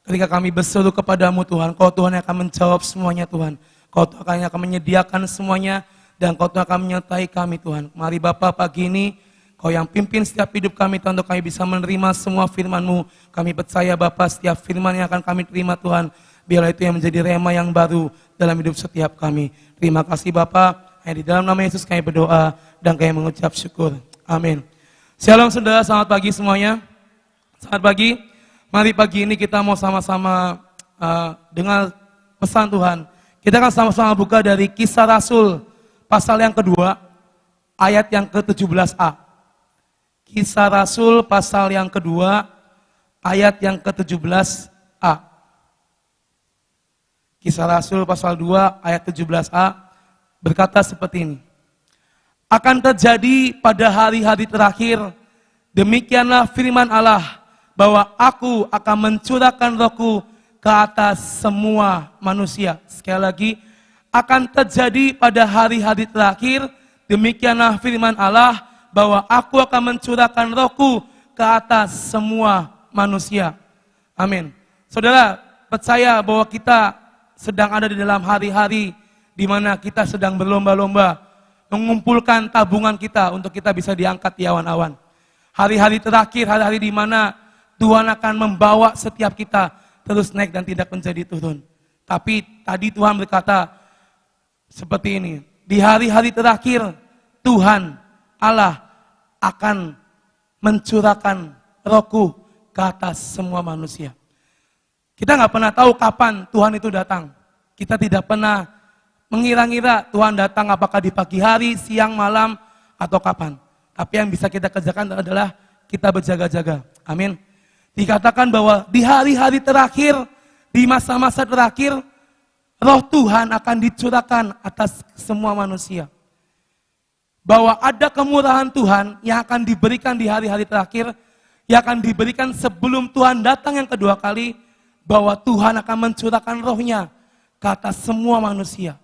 ketika kami berseru kepadamu Tuhan, Kau Tuhan yang akan menjawab semuanya Tuhan. Kau Tuhan yang akan menyediakan semuanya, dan Kau Tuhan akan menyertai kami Tuhan. Mari Bapa pagi ini, Kau yang pimpin setiap hidup kami Tuhan, untuk kami bisa menerima semua firman-Mu. Kami percaya Bapa, setiap firman yang akan kami terima Tuhan, biarlah itu yang menjadi rema yang baru dalam hidup setiap kami. Terima kasih Bapa. Di dalam nama Yesus kami berdoa dan kami mengucap syukur. Amin. Shalom saudara, selamat pagi semuanya. Selamat pagi. Mari pagi ini kita mau sama-sama dengar pesan Tuhan. Kita akan sama-sama buka dari Kisah Rasul pasal yang kedua, ayat yang ke-17a. Kisah Rasul pasal yang kedua, ayat yang ke-17a. Kisah Rasul pasal 2 ayat 17a. Berkata seperti ini. Akan terjadi pada hari-hari terakhir, demikianlah firman Allah, bahwa aku akan mencurahkan rohku ke atas semua manusia. Sekali lagi, akan terjadi pada hari-hari terakhir, demikianlah firman Allah, bahwa aku akan mencurahkan rohku ke atas semua manusia. Amin. Saudara, percaya bahwa kita sedang ada di dalam hari-hari di mana kita sedang berlomba-lomba mengumpulkan tabungan kita untuk kita bisa diangkat di awan-awan. Hari-hari terakhir, hari-hari di mana Tuhan akan membawa setiap kita terus naik dan tidak menjadi turun. Tapi tadi Tuhan berkata seperti ini, di hari-hari terakhir Tuhan Allah akan mencurahkan rohku ke atas semua manusia. Kita nggak pernah tahu kapan Tuhan itu datang. Kita tidak pernah mengira-ngira Tuhan datang apakah di pagi hari, siang, malam, atau kapan. Tapi yang bisa kita kerjakan adalah kita berjaga-jaga. Amin. Dikatakan bahwa di hari-hari terakhir, di masa-masa terakhir, roh Tuhan akan dicurahkan atas semua manusia. Bahwa ada kemurahan Tuhan yang akan diberikan di hari-hari terakhir, yang akan diberikan sebelum Tuhan datang yang kedua kali, bahwa Tuhan akan mencurahkan rohnya ke atas semua manusia.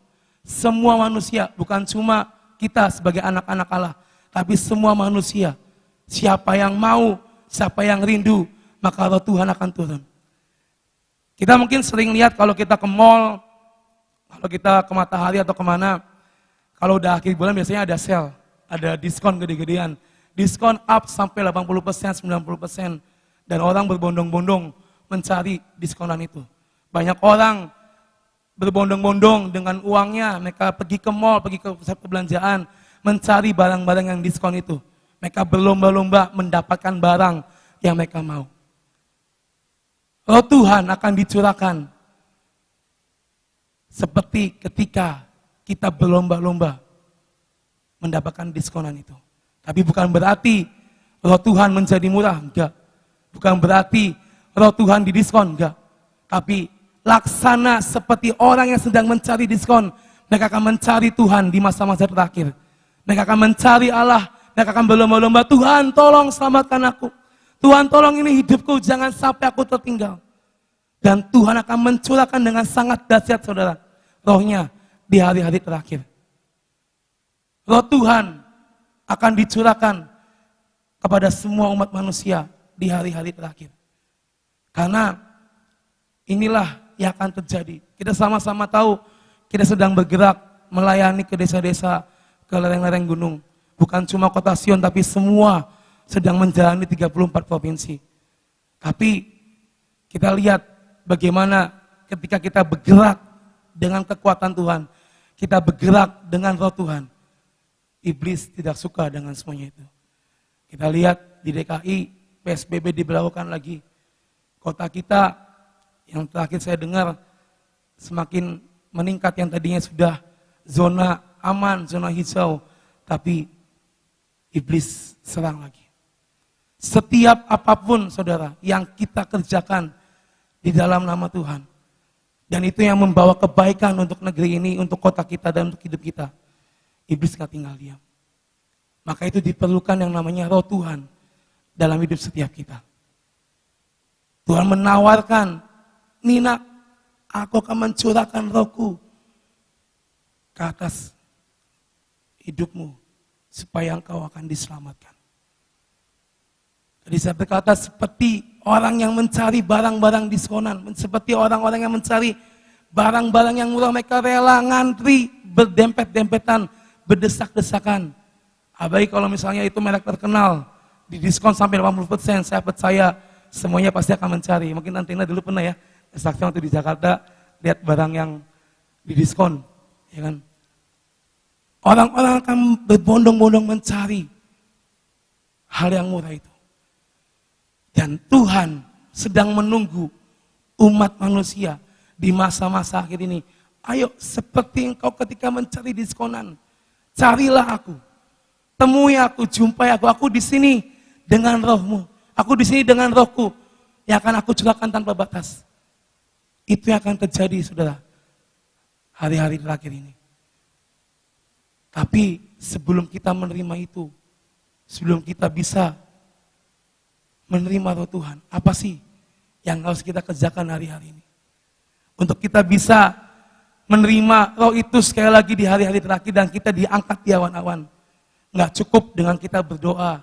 Semua manusia, bukan cuma kita sebagai anak-anak Allah, tapi semua manusia. Siapa yang mau, siapa yang rindu, maka roh Tuhan akan turun. Kita mungkin sering lihat kalau kita ke mall, kalau kita ke Matahari atau kemana, kalau udah akhir bulan biasanya ada sale, ada diskon gede-gedean. Diskon up sampai 80%, 90%. Dan orang berbondong-bondong mencari diskonan itu. Banyak orang berbondong-bondong dengan uangnya, mereka pergi ke mall, pergi ke pusat perbelanjaan, mencari barang-barang yang diskon itu. Mereka berlomba-lomba mendapatkan barang yang mereka mau. Roh Tuhan akan dicurahkan seperti ketika kita berlomba-lomba mendapatkan diskonan itu. Tapi bukan berarti roh Tuhan menjadi murah, enggak. Bukan berarti roh Tuhan didiskon, enggak. Tapi laksana seperti orang yang sedang mencari diskon. Mereka akan mencari Tuhan di masa-masa terakhir. Mereka akan mencari Allah. Mereka akan berlomba-lomba, Tuhan tolong selamatkan aku. Tuhan tolong ini hidupku, jangan sampai aku tertinggal. Dan Tuhan akan mencurahkan dengan sangat dahsyat saudara. Rohnya di hari-hari terakhir. Roh Tuhan akan dicurahkan kepada semua umat manusia di hari-hari terakhir. Karena inilah yang akan terjadi. Kita sama-sama tahu kita sedang bergerak melayani ke desa-desa, ke lereng-lereng gunung. Bukan cuma Kota Sion, tapi semua sedang menjalani 34 provinsi. Tapi kita lihat bagaimana ketika kita bergerak dengan kekuatan Tuhan, kita bergerak dengan roh Tuhan. Iblis tidak suka dengan semuanya itu. Kita lihat di DKI, PSBB diberlakukan lagi. Kota kita yang terakhir saya dengar semakin meningkat, yang tadinya sudah zona aman, zona hijau, tapi iblis serang lagi. Setiap apapun saudara yang kita kerjakan di dalam nama Tuhan, dan itu yang membawa kebaikan untuk negeri ini, untuk kota kita, dan untuk hidup kita, iblis gak tinggal diam. Maka itu diperlukan yang namanya roh Tuhan dalam hidup setiap kita. Tuhan menawarkan, Nina, aku akan mencurahkan rohku ke atas hidupmu, supaya engkau akan diselamatkan. Jadi saya berkata seperti orang yang mencari barang-barang diskonan, seperti orang-orang yang mencari barang-barang yang murah, mereka rela ngantri, berdempet-dempetan, berdesak-desakan. Apalagi kalau misalnya itu merek terkenal, di diskon sampai 80%, saya percaya semuanya pasti akan mencari. Mungkin Antina dulu pernah ya, saksi waktu di Jakarta, lihat barang yang di diskon, ya kan? Orang-orang akan berbondong-bondong mencari hal yang murah itu. Dan Tuhan sedang menunggu umat manusia di masa-masa akhir ini. Ayo seperti engkau ketika mencari diskonan, carilah aku, temui aku, jumpai aku di sini dengan rohmu, aku di sini dengan rohku yang akan aku curahkan tanpa batas. Itu yang akan terjadi saudara, hari-hari terakhir ini. Tapi sebelum kita menerima itu, sebelum kita bisa menerima roh Tuhan, apa sih yang harus kita kerjakan hari-hari ini? Untuk kita bisa menerima roh itu sekali lagi di hari-hari terakhir dan kita diangkat di awan-awan. Nggak cukup dengan kita berdoa,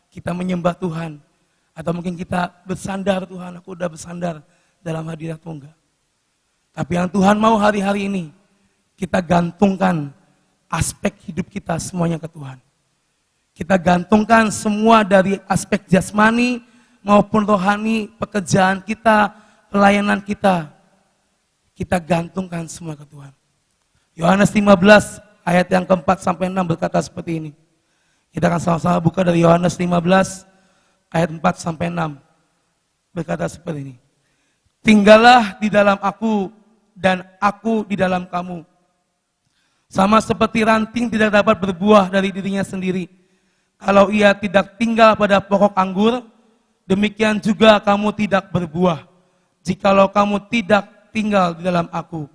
kita menyembah Tuhan, atau mungkin kita bersandar, Tuhan aku udah bersandar dalam hadirat-Mu, enggak. Tapi yang Tuhan mau hari-hari ini, kita gantungkan aspek hidup kita semuanya ke Tuhan. Kita gantungkan semua dari aspek jasmani maupun rohani, pekerjaan kita, pelayanan kita. Kita gantungkan semua ke Tuhan. Yohanes 15 ayat yang keempat sampai 6 berkata seperti ini. Kita akan sama-sama buka dari Yohanes 15 ayat 4 sampai 6. Berkata seperti ini. Tinggallah di dalam aku dan aku di dalam kamu. Sama seperti ranting tidak dapat berbuah dari dirinya sendiri. Kalau ia tidak tinggal pada pokok anggur, demikian juga kamu tidak berbuah. Jikalau kamu tidak tinggal di dalam aku.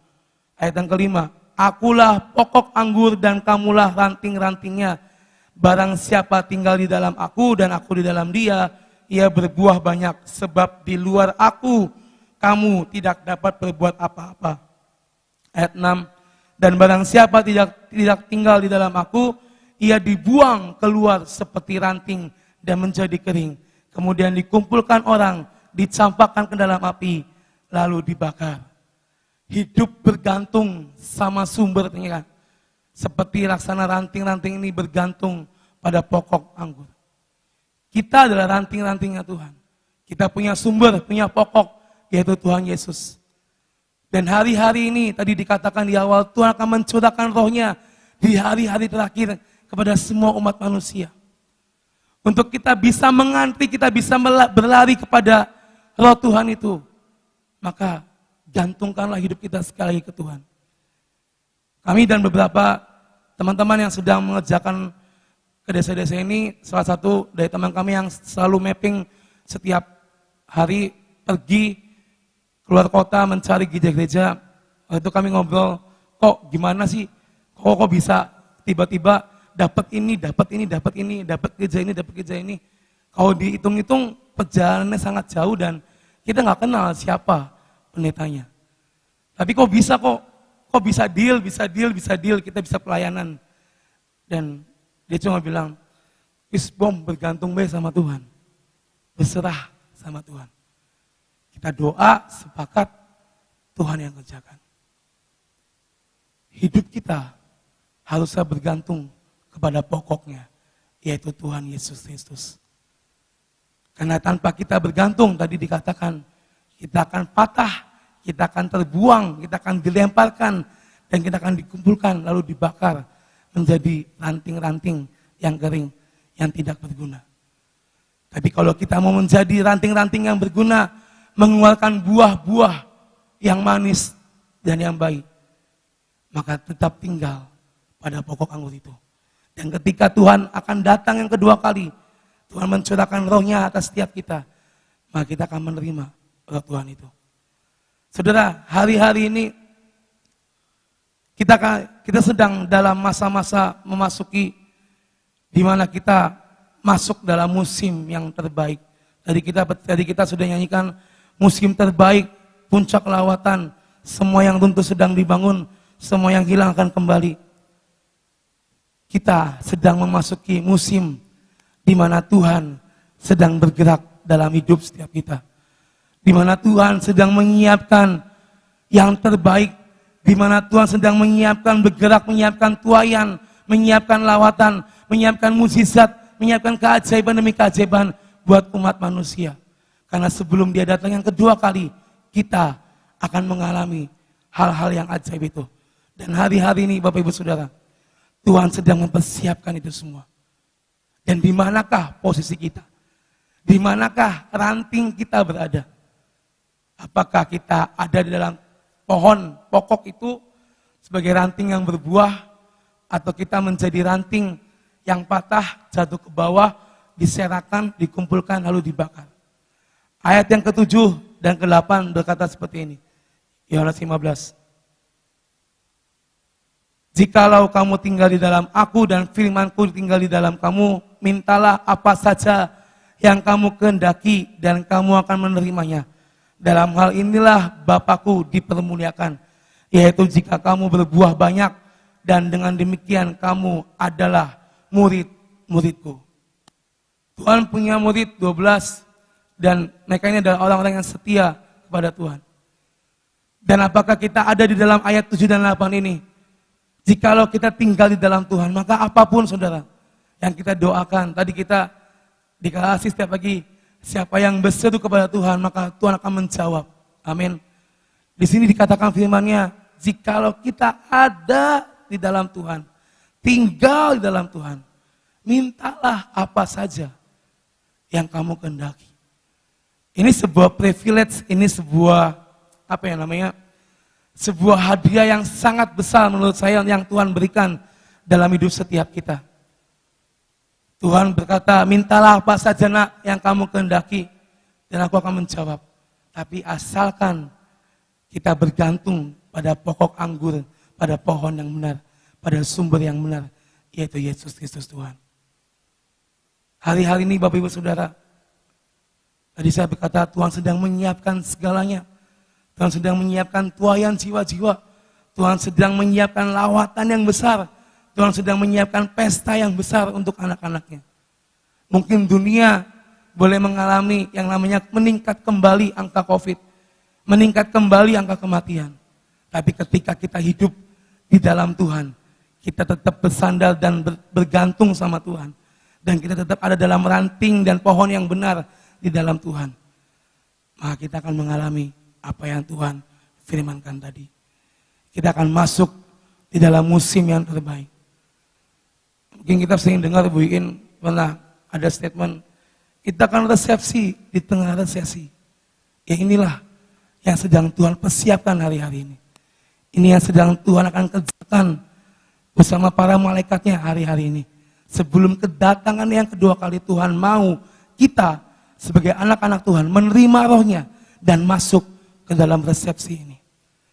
Ayat yang kelima, akulah pokok anggur dan kamulah ranting-rantingnya. Barang siapa tinggal di dalam aku dan aku di dalam dia, ia berbuah banyak. Sebab di luar aku, kamu tidak dapat berbuat apa-apa. Ayat 6, dan barang siapa tidak tinggal di dalam aku, ia dibuang keluar seperti ranting dan menjadi kering. Kemudian dikumpulkan orang, dicampakkan ke dalam api, lalu dibakar. Hidup bergantung sama sumber, kan? Seperti laksana ranting-ranting ini bergantung pada pokok anggur. Kita adalah ranting-rantingnya Tuhan. Kita punya sumber, punya pokok, yaitu Tuhan Yesus. Dan hari-hari ini, tadi dikatakan di awal, Tuhan akan mencurahkan rohnya di hari-hari terakhir kepada semua umat manusia. Untuk kita bisa mengantri, kita bisa berlari kepada roh Tuhan itu. Maka gantungkanlah hidup kita sekali lagi ke Tuhan. Kami dan beberapa teman-teman yang sedang mengerjakan ke desa-desa ini, salah satu dari teman kami yang selalu mapping setiap hari pergi keluar kota mencari gereja-gereja. Waktu itu kami ngobrol, kok gimana sih, kok bisa tiba-tiba dapat ini, dapat gereja ini. Kalau dihitung-hitung perjalanannya sangat jauh dan kita nggak kenal siapa pendetanya. Tapi kok bisa deal, kita bisa pelayanan. Dan dia cuma bilang, bergantung sama Tuhan. Berserah sama Tuhan. Kita doa, sepakat, Tuhan yang kerjakan. Hidup kita harusnya bergantung kepada pokoknya, yaitu Tuhan Yesus Kristus. Karena tanpa kita bergantung, tadi dikatakan, kita akan patah, kita akan terbuang, kita akan dilemparkan, dan kita akan dikumpulkan lalu dibakar menjadi ranting-ranting yang kering, yang tidak berguna. Tapi kalau kita mau menjadi ranting-ranting yang berguna, mengeluarkan buah-buah yang manis dan yang baik, maka tetap tinggal pada pokok anggur itu. Dan ketika Tuhan akan datang yang kedua kali, Tuhan mencurahkan rohnya atas setiap kita, maka kita akan menerima roh Tuhan itu. Saudara, hari-hari ini kita sedang dalam masa-masa memasuki di mana kita masuk dalam musim yang terbaik. Tadi kita sudah nyanyikan musim terbaik, puncak lawatan, semua yang runtuh sedang dibangun, semua yang hilang akan kembali. Kita sedang memasuki musim di mana Tuhan sedang bergerak dalam hidup setiap kita. Di mana Tuhan sedang menyiapkan yang terbaik, di mana Tuhan sedang menyiapkan bergerak, menyiapkan tuaian, menyiapkan lawatan, menyiapkan mukjizat, menyiapkan keajaiban demi keajaiban buat umat manusia. Karena sebelum Dia datang yang kedua kali, kita akan mengalami hal-hal yang ajaib itu. Dan hari-hari ini Bapak Ibu Saudara, Tuhan sedang mempersiapkan itu semua. Dan di manakah posisi kita? Di manakah ranting kita berada? Apakah kita ada di dalam pohon pokok itu sebagai ranting yang berbuah, atau kita menjadi ranting yang patah, jatuh ke bawah, diserakan, dikumpulkan, lalu dibakar? Ayat yang ke-7 dan ke-8 berkata seperti ini. Yohanes 15. Jikalau kamu tinggal di dalam aku dan firmanku tinggal di dalam kamu, mintalah apa saja yang kamu kehendaki dan kamu akan menerimanya. Dalam hal inilah Bapakku dipermuliakan, yaitu jika kamu berbuah banyak, dan dengan demikian kamu adalah murid-muridku. Tuhan punya murid 12, dan mereka ini adalah orang-orang yang setia kepada Tuhan. Dan apakah kita ada di dalam ayat 7 dan 8 ini? Jikalau kita tinggal di dalam Tuhan, maka apapun saudara yang kita doakan, tadi kita dikasih setiap pagi, siapa yang berseru kepada Tuhan, maka Tuhan akan menjawab. Amin. Di sini dikatakan firman-Nya, jikalau kita ada di dalam Tuhan, tinggal di dalam Tuhan, mintalah apa saja yang kamu kehendaki. Ini sebuah privilege, ini sebuah sebuah hadiah yang sangat besar menurut saya yang Tuhan berikan dalam hidup setiap kita. Tuhan berkata, mintalah apa saja nak yang kamu kehendaki, dan aku akan menjawab. Tapi asalkan kita bergantung pada pokok anggur, pada pohon yang benar, pada sumber yang benar, yaitu Yesus Kristus Tuhan. Hari-hari ini Bapak Ibu Saudara, tadi saya berkata Tuhan sedang menyiapkan segalanya. Tuhan sedang menyiapkan tuaian jiwa-jiwa. Tuhan sedang menyiapkan lawatan yang besar. Tuhan sedang menyiapkan pesta yang besar untuk anak-anaknya. Mungkin dunia boleh mengalami yang namanya meningkat kembali angka COVID. Meningkat kembali angka kematian. Tapi ketika kita hidup di dalam Tuhan, kita tetap bersandar dan bergantung sama Tuhan. Dan kita tetap ada dalam ranting dan pohon yang benar di dalam Tuhan. Maka kita akan mengalami apa yang Tuhan firmankan tadi. Kita akan masuk di dalam musim yang terbaik. Mungkin kita sering dengar Bu Iin pernah ada statement, kita akan resepsi di tengah resesi. Ya inilah yang sedang Tuhan persiapkan hari-hari ini. Ini yang sedang Tuhan akan kerjakan bersama para malaikatnya hari-hari ini. Sebelum kedatangan yang kedua kali, Tuhan mau kita sebagai anak-anak Tuhan menerima rohnya dan masuk ke dalam resepsi ini.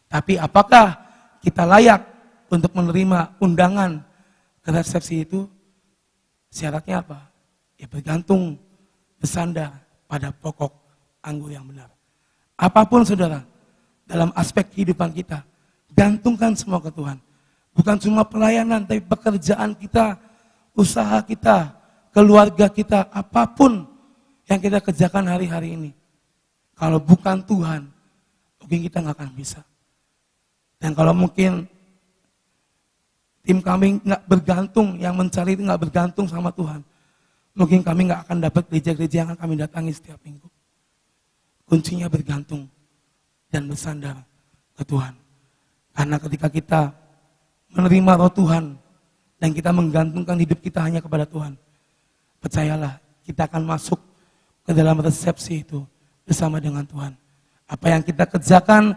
Tapi apakah kita layak untuk menerima undangan ke resepsi itu? Syaratnya apa? Ya bergantung, bersandar pada pokok anggur yang benar. Apapun saudara, dalam aspek kehidupan kita, gantungkan semua ke Tuhan. Bukan cuma pelayanan, tapi pekerjaan kita, usaha kita, keluarga kita, apapun yang kita kerjakan hari-hari ini. Kalau bukan Tuhan, mungkin kita nggak akan bisa. Dan kalau mungkin tim kami nggak bergantung, yang mencari itu nggak bergantung sama Tuhan, mungkin kami nggak akan dapat gereja-gereja yang akan kami datangi setiap minggu. Kuncinya bergantung dan bersandar ke Tuhan. Karena ketika kita menerima roh Tuhan dan kita menggantungkan hidup kita hanya kepada Tuhan, percayalah kita akan masuk ke dalam resepsi itu bersama dengan Tuhan. Apa yang kita kerjakan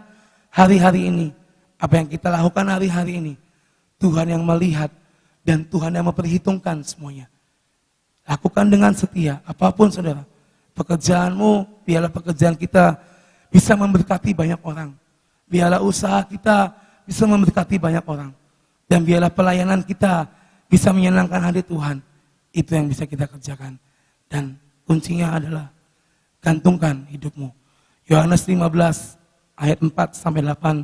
hari-hari ini, apa yang kita lakukan hari-hari ini, Tuhan yang melihat dan Tuhan yang memperhitungkan semuanya. Lakukan dengan setia, apapun saudara. Pekerjaanmu, biarlah pekerjaan kita bisa memberkati banyak orang. Biarlah usaha kita bisa memberkati banyak orang. Dan biarlah pelayanan kita bisa menyenangkan hati Tuhan. Itu yang bisa kita kerjakan. Dan kuncinya adalah gantungkan hidupmu. Yohanes 15 ayat 4 sampai 8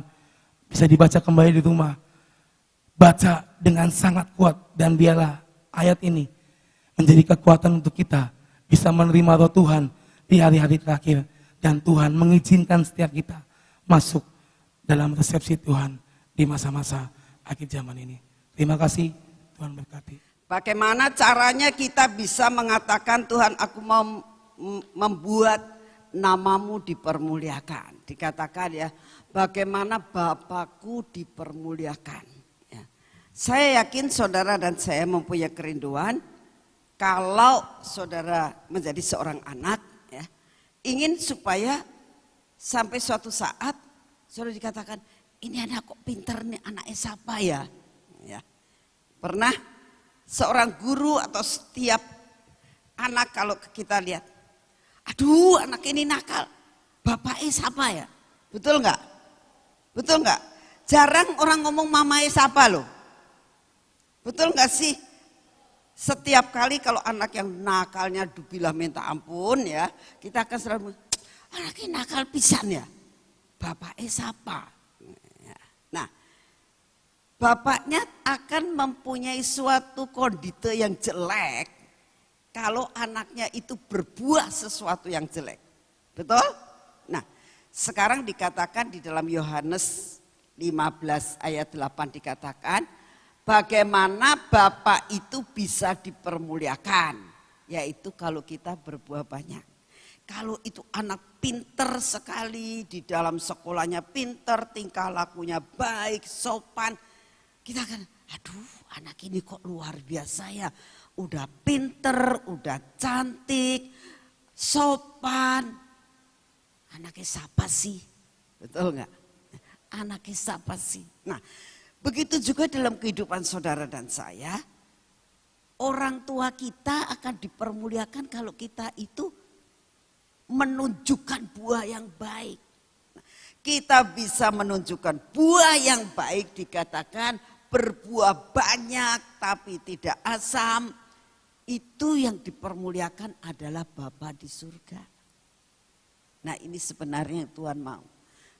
bisa dibaca kembali di rumah. Baca dengan sangat kuat dan biarlah ayat ini menjadi kekuatan untuk kita bisa menerima roh Tuhan di hari-hari terakhir dan Tuhan mengizinkan setiap kita masuk dalam resepsi Tuhan di masa-masa akhir zaman ini. Terima kasih, Tuhan berkati. Bagaimana caranya kita bisa mengatakan Tuhan aku mau membuat namamu dipermuliakan. Dikatakan ya, bagaimana Bapakku dipermuliakan. Ya. Saya yakin saudara dan saya mempunyai kerinduan kalau saudara menjadi seorang anak ya, ingin supaya sampai suatu saat saudara dikatakan ini anak kok pinter nih, anaknya siapa ya? Ya. Pernah seorang guru atau setiap anak kalau kita lihat, aduh anak ini nakal, bapaknya siapa ya? Betul nggak? Betul nggak? Jarang orang ngomong mamanya siapa loh. Betul nggak sih? Setiap kali kalau anak yang nakalnya dubilah minta ampun ya, kita akan selalu, anaknya nakal pisan ya, bapaknya siapa? Nah, bapaknya akan mempunyai suatu kondite yang jelek kalau anaknya itu berbuah sesuatu yang jelek. Betul? Nah, sekarang dikatakan di dalam Yohanes 15 ayat 8 dikatakan, bagaimana Bapak itu bisa dipermuliakan, yaitu kalau kita berbuah banyak. Kalau itu anak pinter sekali, di dalam sekolahnya pinter, tingkah lakunya baik, sopan, kita akan, aduh anak ini kok luar biasa ya, udah pinter, udah cantik, sopan. Anaknya siapa sih? Betul nggak? Anaknya siapa sih? Nah, begitu juga dalam kehidupan saudara dan saya, orang tua kita akan dipermuliakan kalau kita itu menunjukkan buah yang baik. Kita bisa menunjukkan buah yang baik, dikatakan berbuah banyak tapi tidak asam. Itu yang dipermuliakan adalah Bapa di surga. Nah, ini sebenarnya yang Tuhan mau.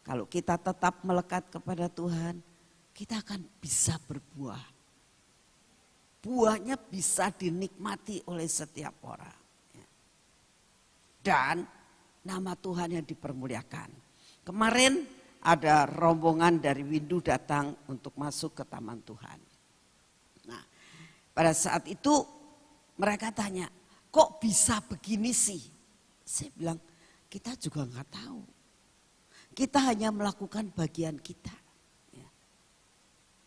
Kalau kita tetap melekat kepada Tuhan, kita akan bisa berbuah. Buahnya bisa dinikmati oleh setiap orang. Dan nama Tuhan yang dipermuliakan. Kemarin ada rombongan dari Windu datang untuk masuk ke taman Tuhan. Nah, pada saat itu mereka tanya, kok bisa begini sih? Saya bilang, kita juga nggak tahu. Kita hanya melakukan bagian kita.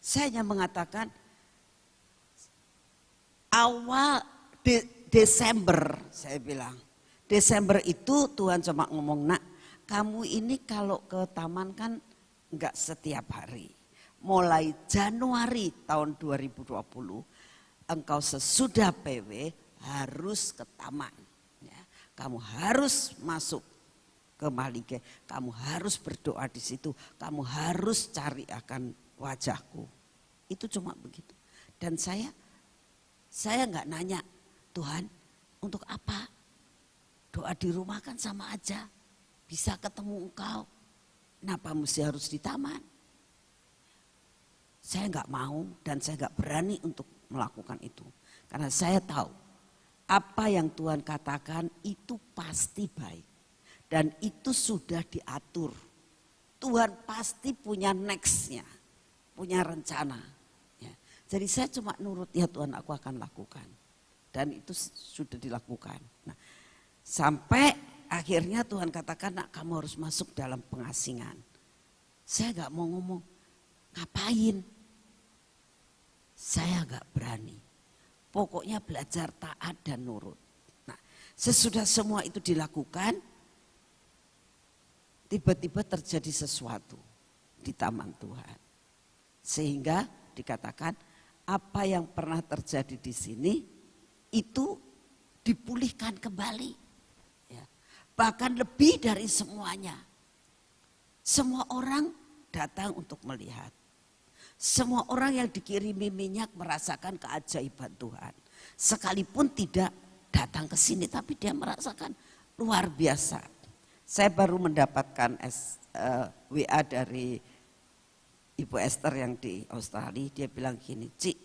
Saya hanya mengatakan, awal Desember saya bilang. Desember itu Tuhan cuma ngomong, nak kamu ini kalau ke taman kan enggak setiap hari. Mulai Januari tahun 2020 engkau sesudah PW harus ke taman. Ya, kamu harus masuk ke Malige, kamu harus berdoa di situ, kamu harus cari akan wajahku. Itu cuma begitu. Dan saya enggak nanya, Tuhan untuk apa? Doa di rumah kan sama aja, bisa ketemu engkau. Kenapa mesti harus di taman? Saya enggak mau dan saya enggak berani untuk melakukan itu. Karena saya tahu apa yang Tuhan katakan itu pasti baik. Dan itu sudah diatur. Tuhan pasti punya nextnya, punya rencana. Ya. Jadi saya cuma nurut, ya Tuhan aku akan lakukan. Dan itu sudah dilakukan. Nah, sampai akhirnya Tuhan katakan, nak kamu harus masuk dalam pengasingan. Saya gak mau ngomong, ngapain? Saya nggak berani. Pokoknya belajar taat dan nurut. Nah, sesudah semua itu dilakukan, tiba-tiba terjadi sesuatu di taman Tuhan. Sehingga dikatakan apa yang pernah terjadi di sini itu dipulihkan kembali. Ya. Bahkan lebih dari semuanya. Semua orang datang untuk melihat. Semua orang yang dikirimi minyak merasakan keajaiban Tuhan. Sekalipun tidak datang ke sini tapi dia merasakan luar biasa. Saya baru mendapatkan WA dari Ibu Esther yang di Australia. Dia bilang gini, Cik,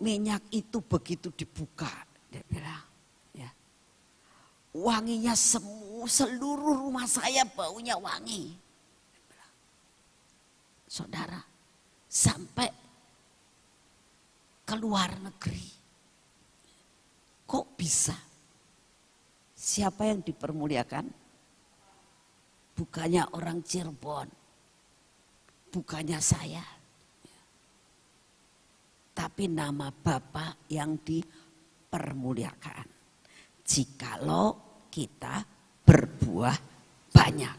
minyak itu begitu dibuka, dia bilang, ya, wanginya seluruh rumah saya baunya wangi. Dia bilang, saudara, sampai ke luar negeri, kok bisa? Siapa yang dipermuliakan? Bukannya orang Cirebon, bukannya saya, tapi nama Bapa yang dipermuliakan. Jikalau kita berbuah banyak.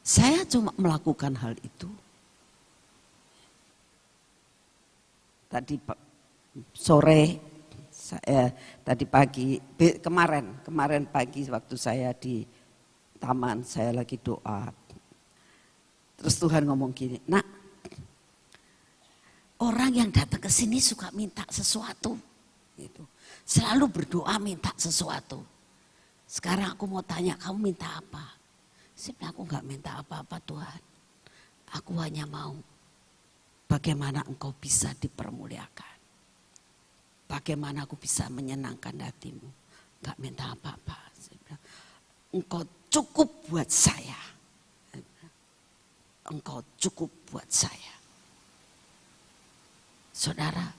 Saya cuma melakukan hal itu. Tadi sore, tadi pagi, kemarin pagi waktu saya di taman, saya lagi doa. Terus Tuhan ngomong gini, nak, orang yang datang ke sini suka minta sesuatu, gitu. Selalu berdoa minta sesuatu. Sekarang aku mau tanya, kamu minta apa? Sebenarnya aku nggak minta apa-apa Tuhan. Aku hanya mau bagaimana Engkau bisa dipermuliakan. Bagaimana aku bisa menyenangkan hatimu. Nggak minta apa-apa. Engkau cukup buat saya. Engkau cukup buat saya. Saudara,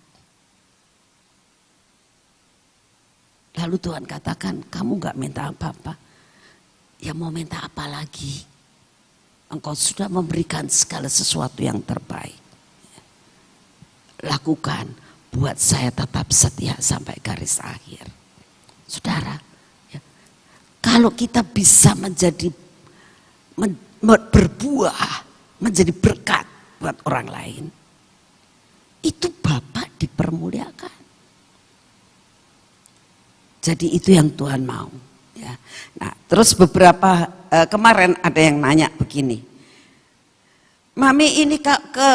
lalu Tuhan katakan, kamu gak minta apa-apa. Ya mau minta apa lagi? Engkau sudah memberikan segala sesuatu yang terbaik. Lakukan, buat saya tetap setia sampai garis akhir. Saudara, ya, kalau kita bisa menjadi berbuah, menjadi berkat buat orang lain, itu Bapak dipermuliakan. Jadi itu yang Tuhan mau. Ya. Nah, terus beberapa kemarin ada yang nanya begini, Mami ini ke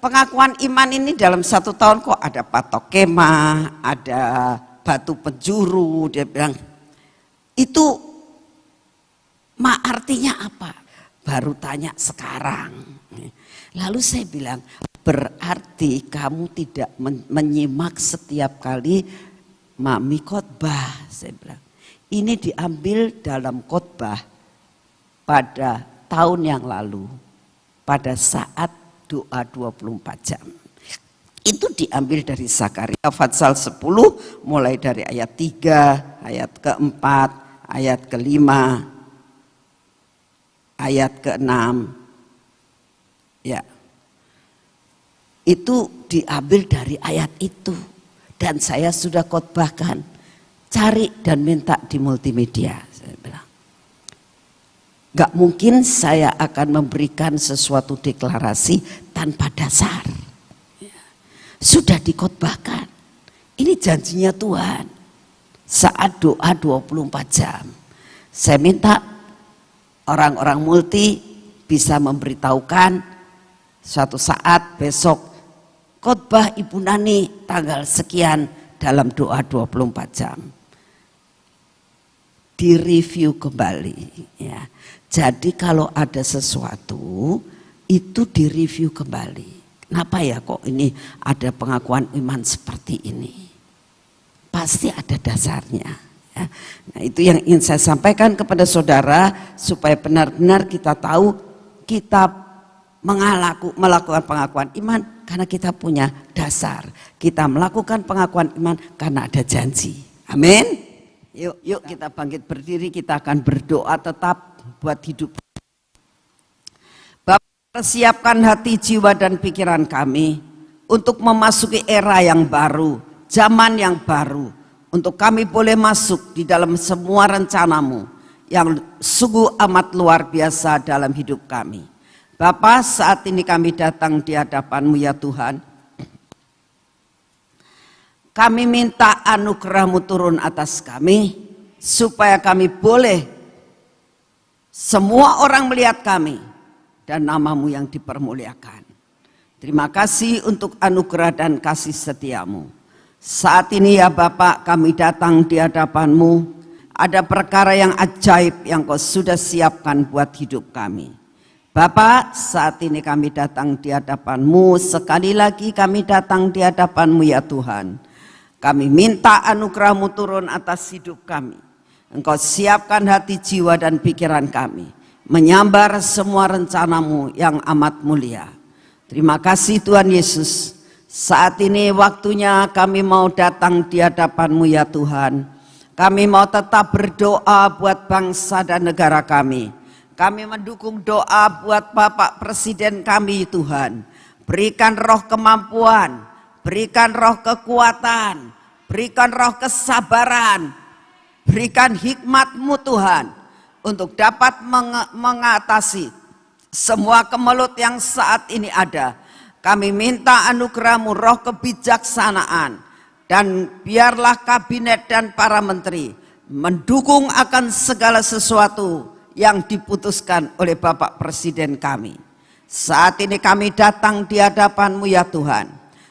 pengakuan iman ini dalam 1 tahun kok ada patok kemah, ada batu penjuru. Dia bilang itu artinya apa? Baru tanya sekarang. Lalu saya bilang, berarti kamu tidak menyimak setiap kali Mami khotbah. Saya bilang, ini diambil dalam khotbah pada tahun yang lalu, pada saat doa 24 jam. Itu diambil dari Zakaria pasal 10, mulai dari ayat 3, ayat ke-4, ayat ke-5, ayat ke-6, ya, itu diambil dari ayat itu. Dan saya sudah khotbahkan, cari dan minta di multimedia. Saya bilang, gak mungkin saya akan memberikan sesuatu deklarasi tanpa dasar. Sudah dikhotbahkan, ini janjinya Tuhan. Saat doa 24 jam, saya minta orang-orang multi bisa memberitahukan suatu saat besok khotbah Ibu Nani tanggal sekian dalam doa 24 jam. Direview kembali, ya. Jadi kalau ada sesuatu itu direview kembali. Kenapa ya kok ini ada pengakuan iman seperti ini? Pasti ada dasarnya. Ya. Nah, itu yang ingin saya sampaikan kepada saudara supaya benar-benar kita tahu kita melakukan pengakuan iman karena kita punya dasar. Kita melakukan pengakuan iman karena ada janji. Amin. Yuk kita bangkit berdiri, kita akan berdoa tetap buat hidup. Persiapkan hati, jiwa, dan pikiran kami untuk memasuki era yang baru, zaman yang baru, untuk kami boleh masuk di dalam semua rencanamu yang sungguh amat luar biasa dalam hidup kami. Bapa, saat ini kami datang di hadapan-Mu ya Tuhan. Kami minta anugerah-Mu turun atas kami, supaya kami boleh semua orang melihat kami dan nama-Mu yang dipermuliakan. Terima kasih untuk anugerah dan kasih setia-Mu. Saat ini ya Bapak, kami datang di hadapan-Mu. Ada perkara yang ajaib yang Kau sudah siapkan buat hidup kami. Bapak, saat ini kami datang di hadapan-Mu. Sekali lagi kami datang di hadapan-Mu ya Tuhan. Kami minta anugerah-Mu turun atas hidup kami. Engkau siapkan hati, jiwa, dan pikiran kami, menyambar semua rencana-Mu yang amat mulia. Terima kasih Tuhan Yesus. Saat ini waktunya kami mau datang di hadapan-Mu ya Tuhan. Kami mau tetap berdoa buat bangsa dan negara kami. Kami mendukung doa buat Bapak Presiden kami Tuhan. Berikan roh kemampuan, berikan roh kekuatan, berikan roh kesabaran, berikan hikmat-Mu Tuhan, untuk dapat mengatasi semua kemelut yang saat ini ada. Kami minta anugerah-Mu, roh kebijaksanaan, dan biarlah kabinet dan para menteri mendukung akan segala sesuatu yang diputuskan oleh Bapak Presiden kami. Saat ini kami datang di hadapan-Mu ya Tuhan.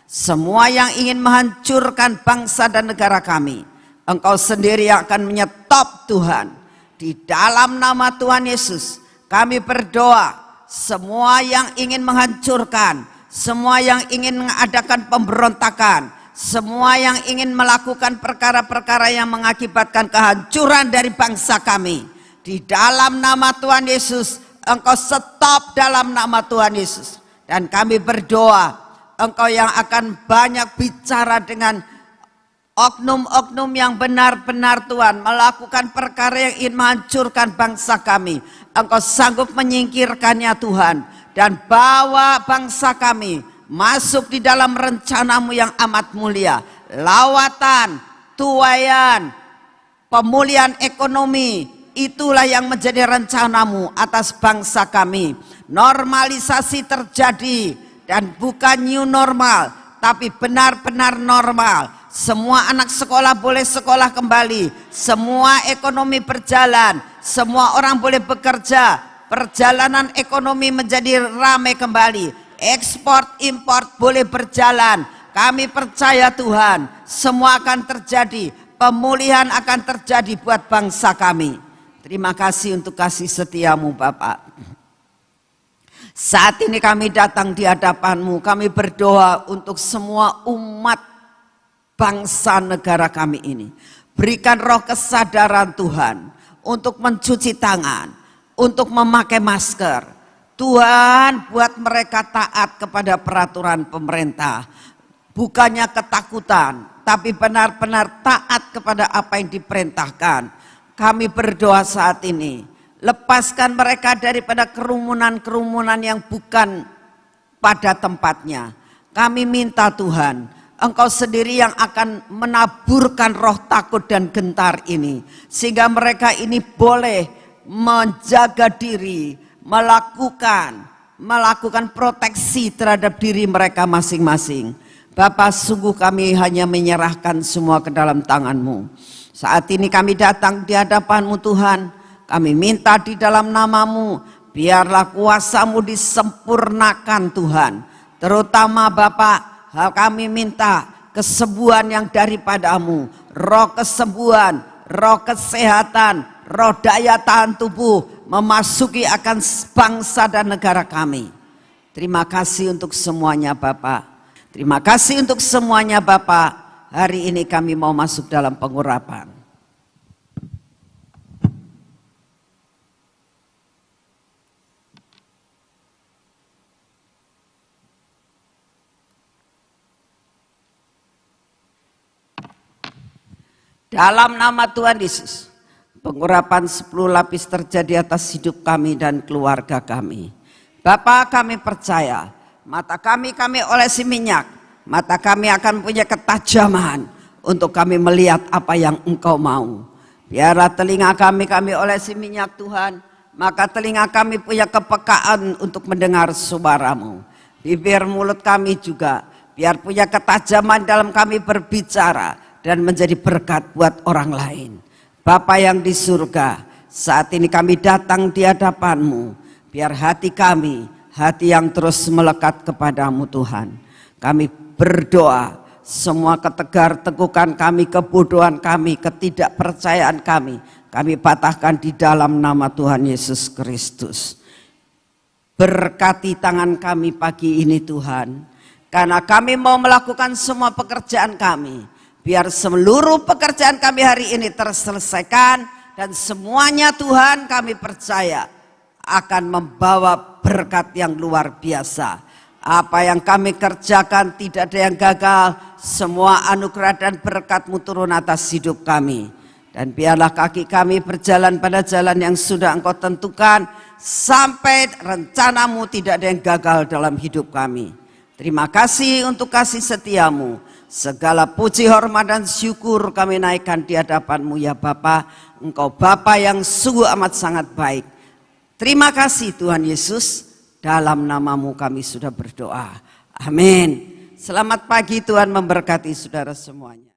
Semua yang ingin menghancurkan bangsa dan negara kami, Engkau sendiri yang akan menyetop Tuhan. Di dalam nama Tuhan Yesus kami berdoa, semua yang ingin menghancurkan, semua yang ingin mengadakan pemberontakan, semua yang ingin melakukan perkara-perkara yang mengakibatkan kehancuran dari bangsa kami, di dalam nama Tuhan Yesus Engkau stop dalam nama Tuhan Yesus. Dan kami berdoa, Engkau yang akan banyak bicara dengan oknum-oknum yang benar-benar Tuhan melakukan perkara yang ingin menghancurkan bangsa kami. Engkau sanggup menyingkirkannya Tuhan, dan bawa bangsa kami masuk di dalam rencana-Mu yang amat mulia. Lawatan, tuaian, pemulihan ekonomi, itulah yang menjadi rencana-Mu atas bangsa kami. Normalisasi terjadi, dan bukan new normal, tapi benar-benar normal. Semua anak sekolah boleh sekolah kembali, semua ekonomi berjalan, semua orang boleh bekerja, perjalanan ekonomi menjadi ramai kembali, ekspor import boleh berjalan. Kami percaya Tuhan, semua akan terjadi, pemulihan akan terjadi buat bangsa kami. Terima kasih untuk kasih setia-Mu Bapak. Saat ini kami datang di hadapan-Mu, kami berdoa untuk semua umat bangsa negara kami ini. Berikan roh kesadaran Tuhan untuk mencuci tangan, untuk memakai masker. Tuhan, buat mereka taat kepada peraturan pemerintah. Bukannya ketakutan, tapi benar-benar taat kepada apa yang diperintahkan. Kami berdoa saat ini, lepaskan mereka daripada kerumunan-kerumunan yang bukan pada tempatnya. Kami minta Tuhan, Engkau sendiri yang akan menaburkan roh takut dan gentar ini, sehingga mereka ini boleh menjaga diri, melakukan proteksi terhadap diri mereka masing-masing. Bapa, sungguh kami hanya menyerahkan semua ke dalam tangan-Mu. Saat ini kami datang di hadapan-Mu Tuhan. Kami minta di dalam nama-Mu, biarlah kuasa-Mu disempurnakan Tuhan. Terutama Bapak, kami minta kesembuhan yang daripada-Mu. Roh kesembuhan, roh kesehatan, roh daya tahan tubuh memasuki akan bangsa dan negara kami. Terima kasih untuk semuanya Bapak. Terima kasih untuk semuanya Bapak. Hari ini kami mau masuk dalam pengurapan. Dalam nama Tuhan Yesus, pengurapan 10 lapis terjadi atas hidup kami dan keluarga kami. Bapa, kami percaya mata kami olesi minyak, mata kami akan punya ketajaman untuk kami melihat apa yang Engkau mau. Biarlah telinga kami olesi minyak Tuhan, maka telinga kami punya kepekaan untuk mendengar suara-Mu. Bibir mulut kami juga biar punya ketajaman dalam kami berbicara dan menjadi berkat buat orang lain. Bapa yang di surga, saat ini kami datang di hadapan-Mu, biar hati kami, hati yang terus melekat kepadamu Tuhan. Kami berdoa, semua ketegar-tegukan kami, kebodohan kami, ketidakpercayaan kami patahkan di dalam nama Tuhan Yesus Kristus. Berkati tangan kami pagi ini Tuhan, karena kami mau melakukan semua pekerjaan kami. Biar seluruh pekerjaan kami hari ini terselesaikan, dan semuanya Tuhan kami percaya akan membawa berkat yang luar biasa. Apa yang kami kerjakan tidak ada yang gagal, semua anugerah dan berkat-Mu turun atas hidup kami. Dan biarlah kaki kami berjalan pada jalan yang sudah Engkau tentukan, sampai rencana-Mu tidak ada yang gagal dalam hidup kami. Terima kasih untuk kasih setia-Mu. Segala puji, hormat dan syukur kami naikkan di hadapan-Mu ya Bapa. Engkau Bapa yang sungguh amat sangat baik. Terima kasih Tuhan Yesus, dalam nama-Mu kami sudah berdoa. Amin. Selamat pagi, Tuhan memberkati saudara semuanya.